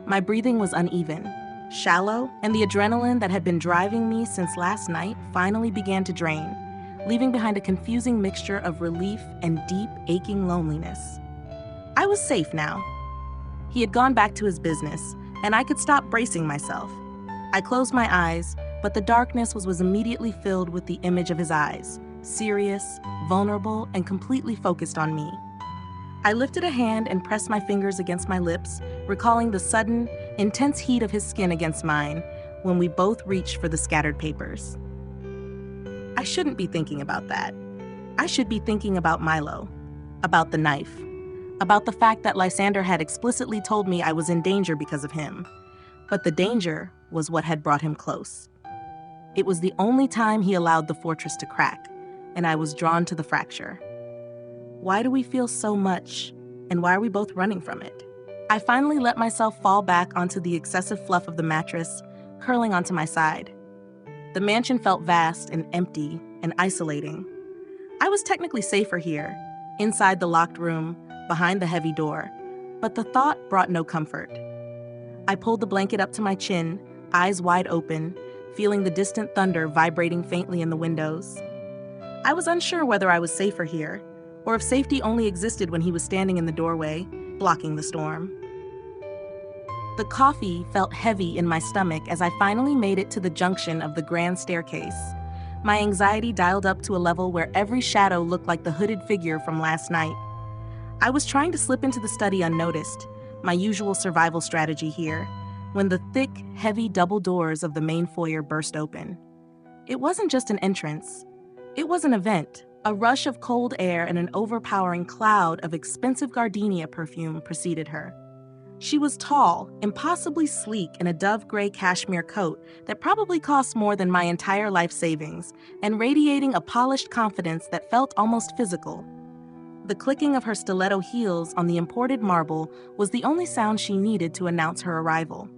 My breathing was uneven, shallow, and the adrenaline that had been driving me since last night finally began to drain, leaving behind a confusing mixture of relief and deep, aching loneliness. I was safe now. He had gone back to his business, and I could stop bracing myself. I closed my eyes, but the darkness was immediately filled with the image of his eyes, serious, vulnerable, and completely focused on me. I lifted a hand and pressed my fingers against my lips, recalling the sudden, intense heat of his skin against mine when we both reached for the scattered papers. I shouldn't be thinking about that. I should be thinking about Milo, about the knife, about the fact that Lysander had explicitly told me I was in danger because of him. But the danger was what had brought him close. It was the only time he allowed the fortress to crack, and I was drawn to the fracture. Why do we feel so much, and why are we both running from it? I finally let myself fall back onto the excessive fluff of the mattress, curling onto my side. The mansion felt vast and empty and isolating. I was technically safer here, inside the locked room, behind the heavy door, but the thought brought no comfort. I pulled the blanket up to my chin, eyes wide open, feeling the distant thunder vibrating faintly in the windows. I was unsure whether I was safer here, or if safety only existed when he was standing in the doorway, blocking the storm. The coffee felt heavy in my stomach as I finally made it to the junction of the grand staircase. My anxiety dialed up to a level where every shadow looked like the hooded figure from last night. I was trying to slip into the study unnoticed, my usual survival strategy here, when the thick, heavy double doors of the main foyer burst open. It wasn't just an entrance. It was an event. A rush of cold air and an overpowering cloud of expensive gardenia perfume preceded her. She was tall, impossibly sleek in a dove-gray cashmere coat that probably cost more than my entire life savings, and radiating a polished confidence that felt almost physical. The clicking of her stiletto heels on the imported marble was the only sound she needed to announce her arrival.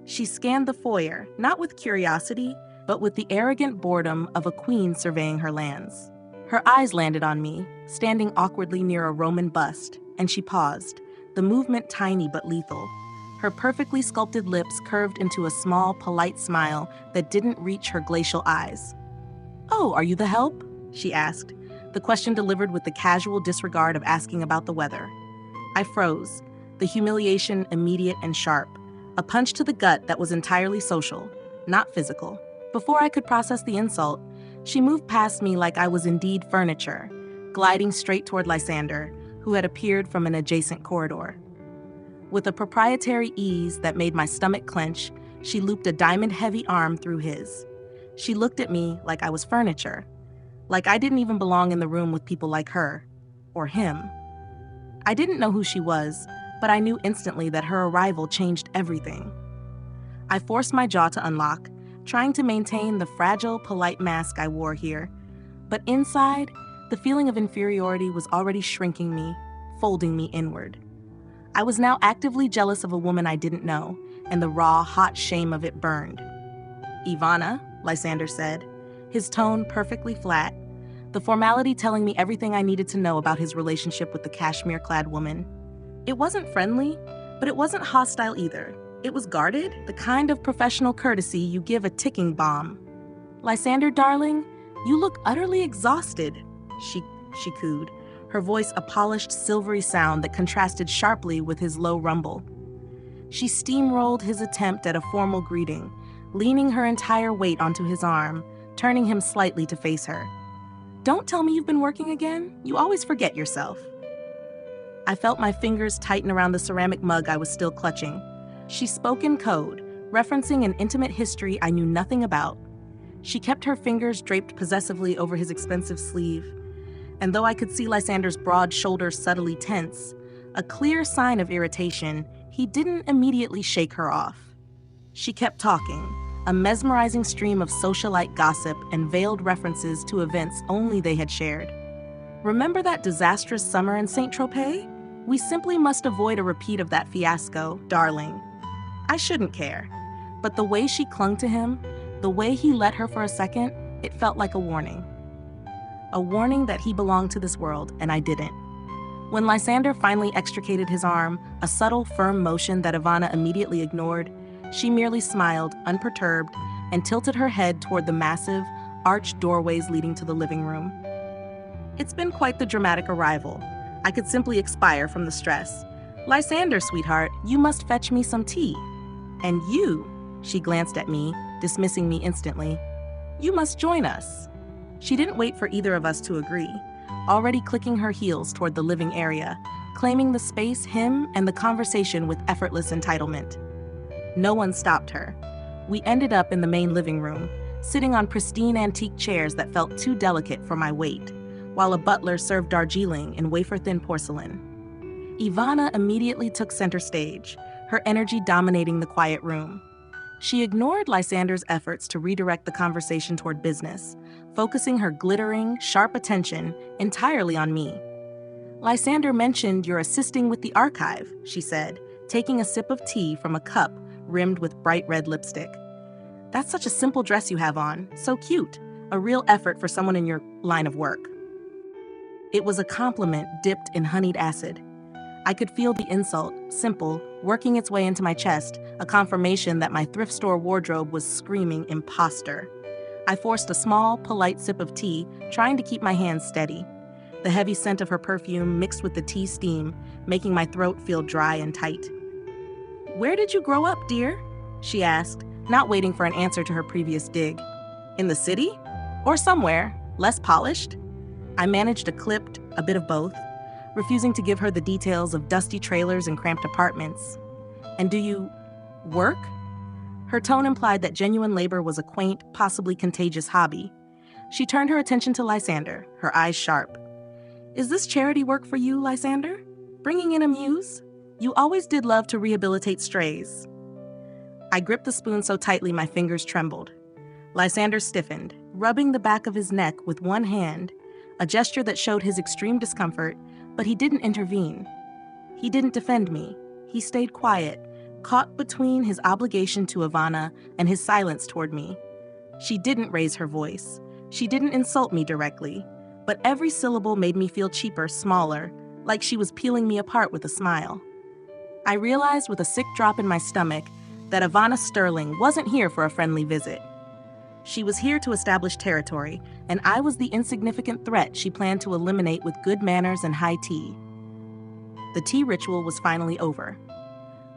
She scanned the foyer, not with curiosity, but with the arrogant boredom of a queen surveying her lands. Her eyes landed on me, standing awkwardly near a Roman bust, and she paused, the movement tiny but lethal. Her perfectly sculpted lips curved into a small, polite smile that didn't reach her glacial eyes. "Oh, are you the help?" she asked, the question delivered with the casual disregard of asking about the weather. I froze, the humiliation immediate and sharp, a punch to the gut that was entirely social, not physical. Before I could process the insult, she moved past me like I was indeed furniture, gliding straight toward Lysander, who had appeared from an adjacent corridor. With a proprietary ease that made my stomach clench, she looped a diamond-heavy arm through his. She looked at me like I was furniture, like I didn't even belong in the room with people like her, or him. I didn't know who she was, but I knew instantly that her arrival changed everything. I forced my jaw to unlock, trying to maintain the fragile, polite mask I wore here, but inside, the feeling of inferiority was already shrinking me, folding me inward. I was now actively jealous of a woman I didn't know, and the raw, hot shame of it burned. "Ivana," Lysander said, his tone perfectly flat, the formality telling me everything I needed to know about his relationship with the cashmere-clad woman. It wasn't friendly, but it wasn't hostile either. It was guarded, the kind of professional courtesy you give a ticking bomb. "Lysander, darling, you look utterly exhausted," she cooed, her voice a polished, silvery sound that contrasted sharply with his low rumble. She steamrolled his attempt at a formal greeting, leaning her entire weight onto his arm, turning him slightly to face her. "Don't tell me you've been working again. You always forget yourself." I felt my fingers tighten around the ceramic mug I was still clutching. She spoke in code, referencing an intimate history I knew nothing about. She kept her fingers draped possessively over his expensive sleeve, and though I could see Lysander's broad shoulders subtly tense, a clear sign of irritation, he didn't immediately shake her off. She kept talking, a mesmerizing stream of socialite gossip and veiled references to events only they had shared. "Remember that disastrous summer in Saint-Tropez? We simply must avoid a repeat of that fiasco, darling." I shouldn't care, but the way she clung to him, the way he let her for a second, it felt like a warning. A warning that he belonged to this world, and I didn't. When Lysander finally extricated his arm, a subtle, firm motion that Ivana immediately ignored, she merely smiled, unperturbed, and tilted her head toward the massive, arched doorways leading to the living room. It's been quite the dramatic arrival. I could simply expire from the stress. "Lysander, sweetheart, you must fetch me some tea. And you," she glanced at me, dismissing me instantly, "you must join us." She didn't wait for either of us to agree, already clicking her heels toward the living area, claiming the space, him, and the conversation with effortless entitlement. No one stopped her. We ended up in the main living room, sitting on pristine antique chairs that felt too delicate for my weight, while a butler served Darjeeling in wafer-thin porcelain. Ivana immediately took center stage, her energy dominating the quiet room. She ignored Lysander's efforts to redirect the conversation toward business, focusing her glittering, sharp attention entirely on me. "Lysander mentioned you're assisting with the archive," she said, taking a sip of tea from a cup rimmed with bright red lipstick. "That's such a simple dress you have on, so cute, a real effort for someone in your line of work." It was a compliment dipped in honeyed acid. I could feel the insult, simple, working its way into my chest, a confirmation that my thrift store wardrobe was screaming imposter. I forced a small, polite sip of tea, trying to keep my hands steady. The heavy scent of her perfume mixed with the tea steam, making my throat feel dry and tight. "Where did you grow up, dear?" she asked, not waiting for an answer to her previous dig. "In the city? Or somewhere less polished?" I managed a clipped, a bit of both, refusing to give her the details of dusty trailers and cramped apartments. "And do you work?" Her tone implied that genuine labor was a quaint, possibly contagious hobby. She turned her attention to Lysander, her eyes sharp. "Is this charity work for you, Lysander? Bringing in a muse? You always did love to rehabilitate strays." I gripped the spoon so tightly my fingers trembled. Lysander stiffened, rubbing the back of his neck with one hand, a gesture that showed his extreme discomfort, but he didn't intervene. He didn't defend me. He stayed quiet, caught between his obligation to Ivana and his silence toward me. She didn't raise her voice. She didn't insult me directly, but every syllable made me feel cheaper, smaller, like she was peeling me apart with a smile. I realized with a sick drop in my stomach that Ivana Sterling wasn't here for a friendly visit. She was here to establish territory, and I was the insignificant threat she planned to eliminate with good manners and high tea. The tea ritual was finally over.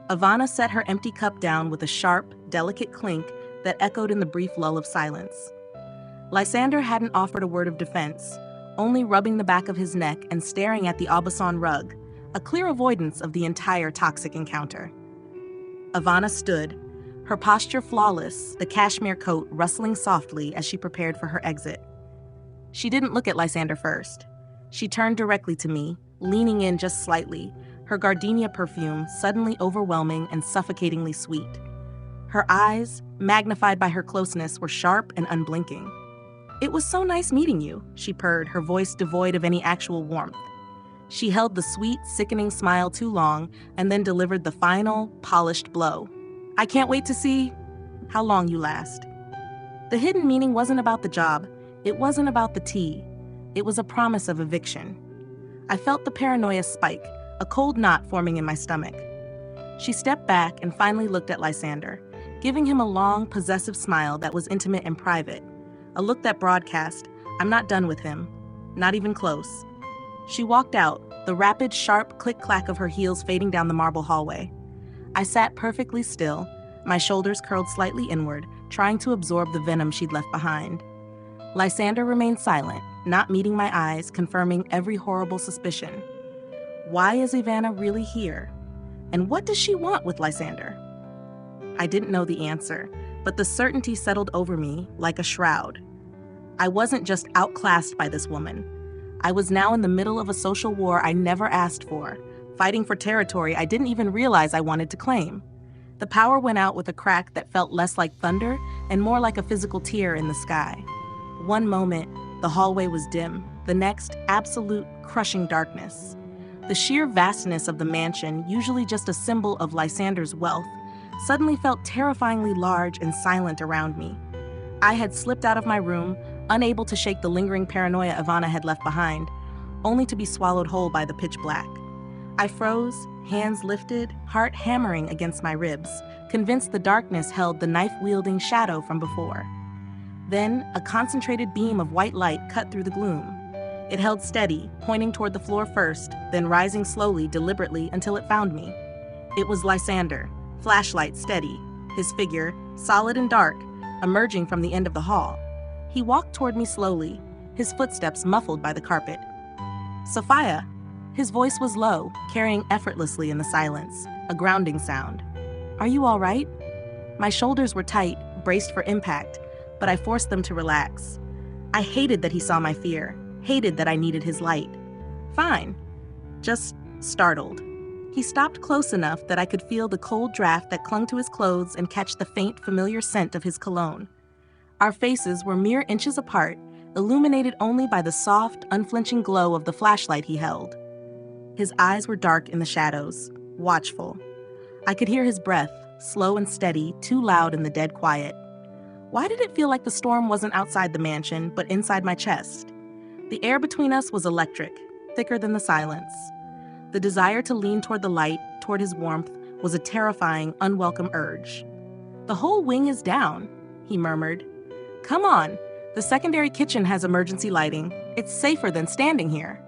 Ivana set her empty cup down with a sharp, delicate clink that echoed in the brief lull of silence. Lysander hadn't offered a word of defense, only rubbing the back of his neck and staring at the Aubusson rug, a clear avoidance of the entire toxic encounter. Ivana stood, her posture flawless, the cashmere coat rustling softly as she prepared for her exit. She didn't look at Lysander first. She turned directly to me, leaning in just slightly, her gardenia perfume suddenly overwhelming and suffocatingly sweet. Her eyes, magnified by her closeness, were sharp and unblinking. "It was so nice meeting you," she purred, her voice devoid of any actual warmth. She held the sweet, sickening smile too long and then delivered the final, polished blow. "I can't wait to see how long you last." The hidden meaning wasn't about the job. It wasn't about the tea. It was a promise of eviction. I felt the paranoia spike, a cold knot forming in my stomach. She stepped back and finally looked at Lysander, giving him a long, possessive smile that was intimate and private, a look that broadcast, "I'm not done with him. Not even close." She walked out, the rapid, sharp click-clack of her heels fading down the marble hallway. I sat perfectly still, my shoulders curled slightly inward, trying to absorb the venom she'd left behind. Lysander remained silent, not meeting my eyes, confirming every horrible suspicion. Why is Ivana really here? And what does she want with Lysander? I didn't know the answer, but the certainty settled over me like a shroud. I wasn't just outclassed by this woman. I was now in the middle of a social war I never asked for, fighting for territory I didn't even realize I wanted to claim. The power went out with a crack that felt less like thunder and more like a physical tear in the sky. One moment, the hallway was dim. The next, absolute, crushing darkness. The sheer vastness of the mansion, usually just a symbol of Lysander's wealth, suddenly felt terrifyingly large and silent around me. I had slipped out of my room, unable to shake the lingering paranoia Ivana had left behind, only to be swallowed whole by the pitch black. I froze, hands lifted, heart hammering against my ribs, convinced the darkness held the knife-wielding shadow from before. Then, a concentrated beam of white light cut through the gloom. It held steady, pointing toward the floor first, then rising slowly, deliberately, until it found me. It was Lysander, flashlight steady, his figure, solid and dark, emerging from the end of the hall. He walked toward me slowly, his footsteps muffled by the carpet. "Sophia." His voice was low, carrying effortlessly in the silence, a grounding sound. "Are you all right?" My shoulders were tight, braced for impact, but I forced them to relax. I hated that he saw my fear, hated that I needed his light. "Fine." Just startled. He stopped close enough that I could feel the cold draft that clung to his clothes and catch the faint, familiar scent of his cologne. Our faces were mere inches apart, illuminated only by the soft, unflinching glow of the flashlight he held. His eyes were dark in the shadows, watchful. I could hear his breath, slow and steady, too loud in the dead quiet. Why did it feel like the storm wasn't outside the mansion, but inside my chest? The air between us was electric, thicker than the silence. The desire to lean toward the light, toward his warmth, was a terrifying, unwelcome urge. "The whole wing is down," he murmured. "Come on, the secondary kitchen has emergency lighting. It's safer than standing here."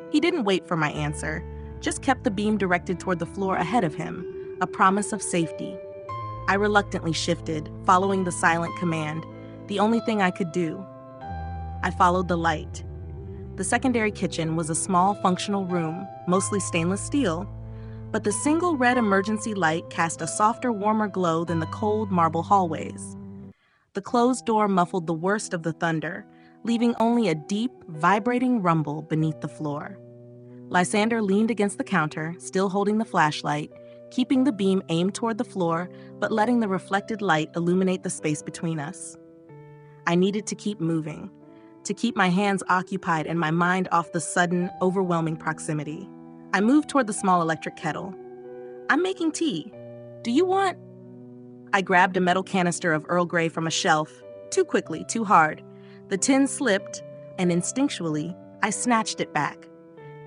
He didn't wait for my answer, just kept the beam directed toward the floor ahead of him, a promise of safety. I reluctantly shifted, following the silent command, the only thing I could do. I followed the light. The secondary kitchen was a small functional room, mostly stainless steel, but the single red emergency light cast a softer, warmer glow than the cold marble hallways. The closed door muffled the worst of the thunder, leaving only a deep, vibrating rumble beneath the floor. Lysander leaned against the counter, still holding the flashlight, keeping the beam aimed toward the floor, but letting the reflected light illuminate the space between us. I needed to keep moving, to keep my hands occupied and my mind off the sudden, overwhelming proximity. I moved toward the small electric kettle. "I'm making tea. Do you want—" I grabbed a metal canister of Earl Grey from a shelf, too quickly, too hard. The tin slipped, and instinctually, I snatched it back.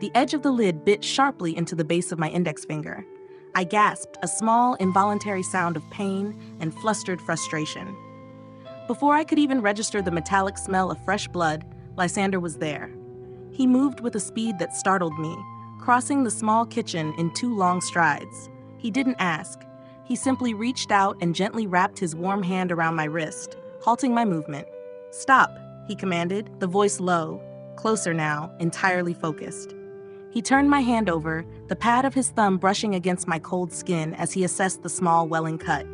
The edge of the lid bit sharply into the base of my index finger. I gasped, a small, involuntary sound of pain and flustered frustration. Before I could even register the metallic smell of fresh blood, Lysander was there. He moved with a speed that startled me, crossing the small kitchen in 2 long strides. He didn't ask. He simply reached out and gently wrapped his warm hand around my wrist, halting my movement. "Stop," he commanded, the voice low, closer now, entirely focused. He turned my hand over, the pad of his thumb brushing against my cold skin as he assessed the small welling cut.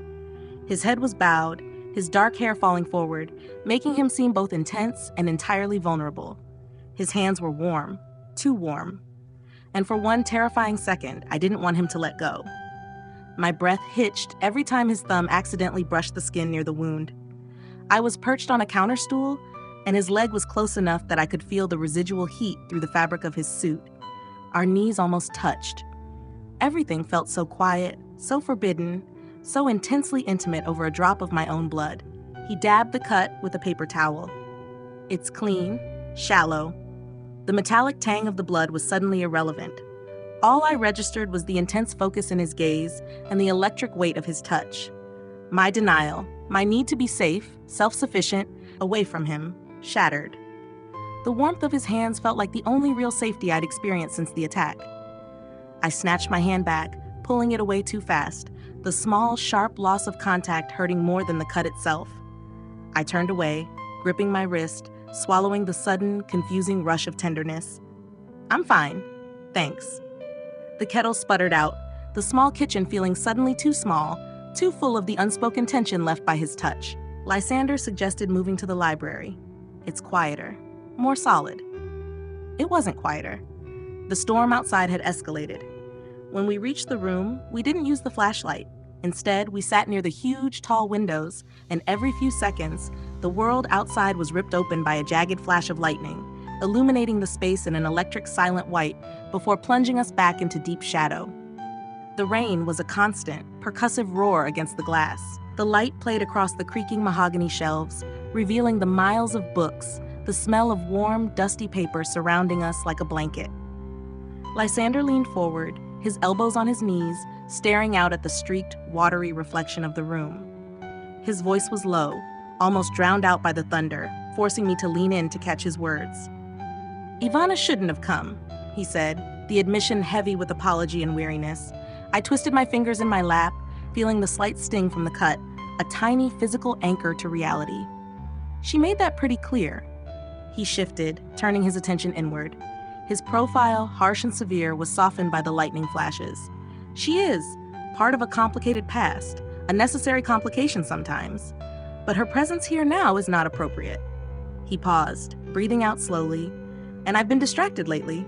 His head was bowed, his dark hair falling forward, making him seem both intense and entirely vulnerable. His hands were warm, too warm. And for one terrifying second, I didn't want him to let go. My breath hitched every time his thumb accidentally brushed the skin near the wound. I was perched on a counter stool, and his leg was close enough that I could feel the residual heat through the fabric of his suit. Our knees almost touched. Everything felt so quiet, so forbidden, so intensely intimate over a drop of my own blood. He dabbed the cut with a paper towel. "It's clean, shallow." The metallic tang of the blood was suddenly irrelevant. All I registered was the intense focus in his gaze and the electric weight of his touch. My denial, my need to be safe, self-sufficient, away from him, shattered. The warmth of his hands felt like the only real safety I'd experienced since the attack. I snatched my hand back, pulling it away too fast, the small, sharp loss of contact hurting more than the cut itself. I turned away, gripping my wrist, swallowing the sudden, confusing rush of tenderness. "I'm fine. Thanks." The kettle sputtered out, the small kitchen feeling suddenly too small, too full of the unspoken tension left by his touch. Lysander suggested moving to the library. "It's quieter, more solid." It wasn't quieter. The storm outside had escalated. When we reached the room, we didn't use the flashlight. Instead, we sat near the huge, tall windows, and every few seconds, the world outside was ripped open by a jagged flash of lightning, illuminating the space in an electric silent white before plunging us back into deep shadow. The rain was a constant, percussive roar against the glass. The light played across the creaking mahogany shelves, revealing the miles of books, the smell of warm, dusty paper surrounding us like a blanket. Lysander leaned forward, his elbows on his knees, staring out at the streaked, watery reflection of the room. His voice was low, almost drowned out by the thunder, forcing me to lean in to catch his words. "Ivana shouldn't have come," he said, the admission heavy with apology and weariness. I twisted my fingers in my lap, feeling the slight sting from the cut, a tiny physical anchor to reality. "She made that pretty clear." He shifted, turning his attention inward. His profile, harsh and severe, was softened by the lightning flashes. "She is part of a complicated past, a necessary complication sometimes. But her presence here now is not appropriate." He paused, breathing out slowly. "And I've been distracted lately.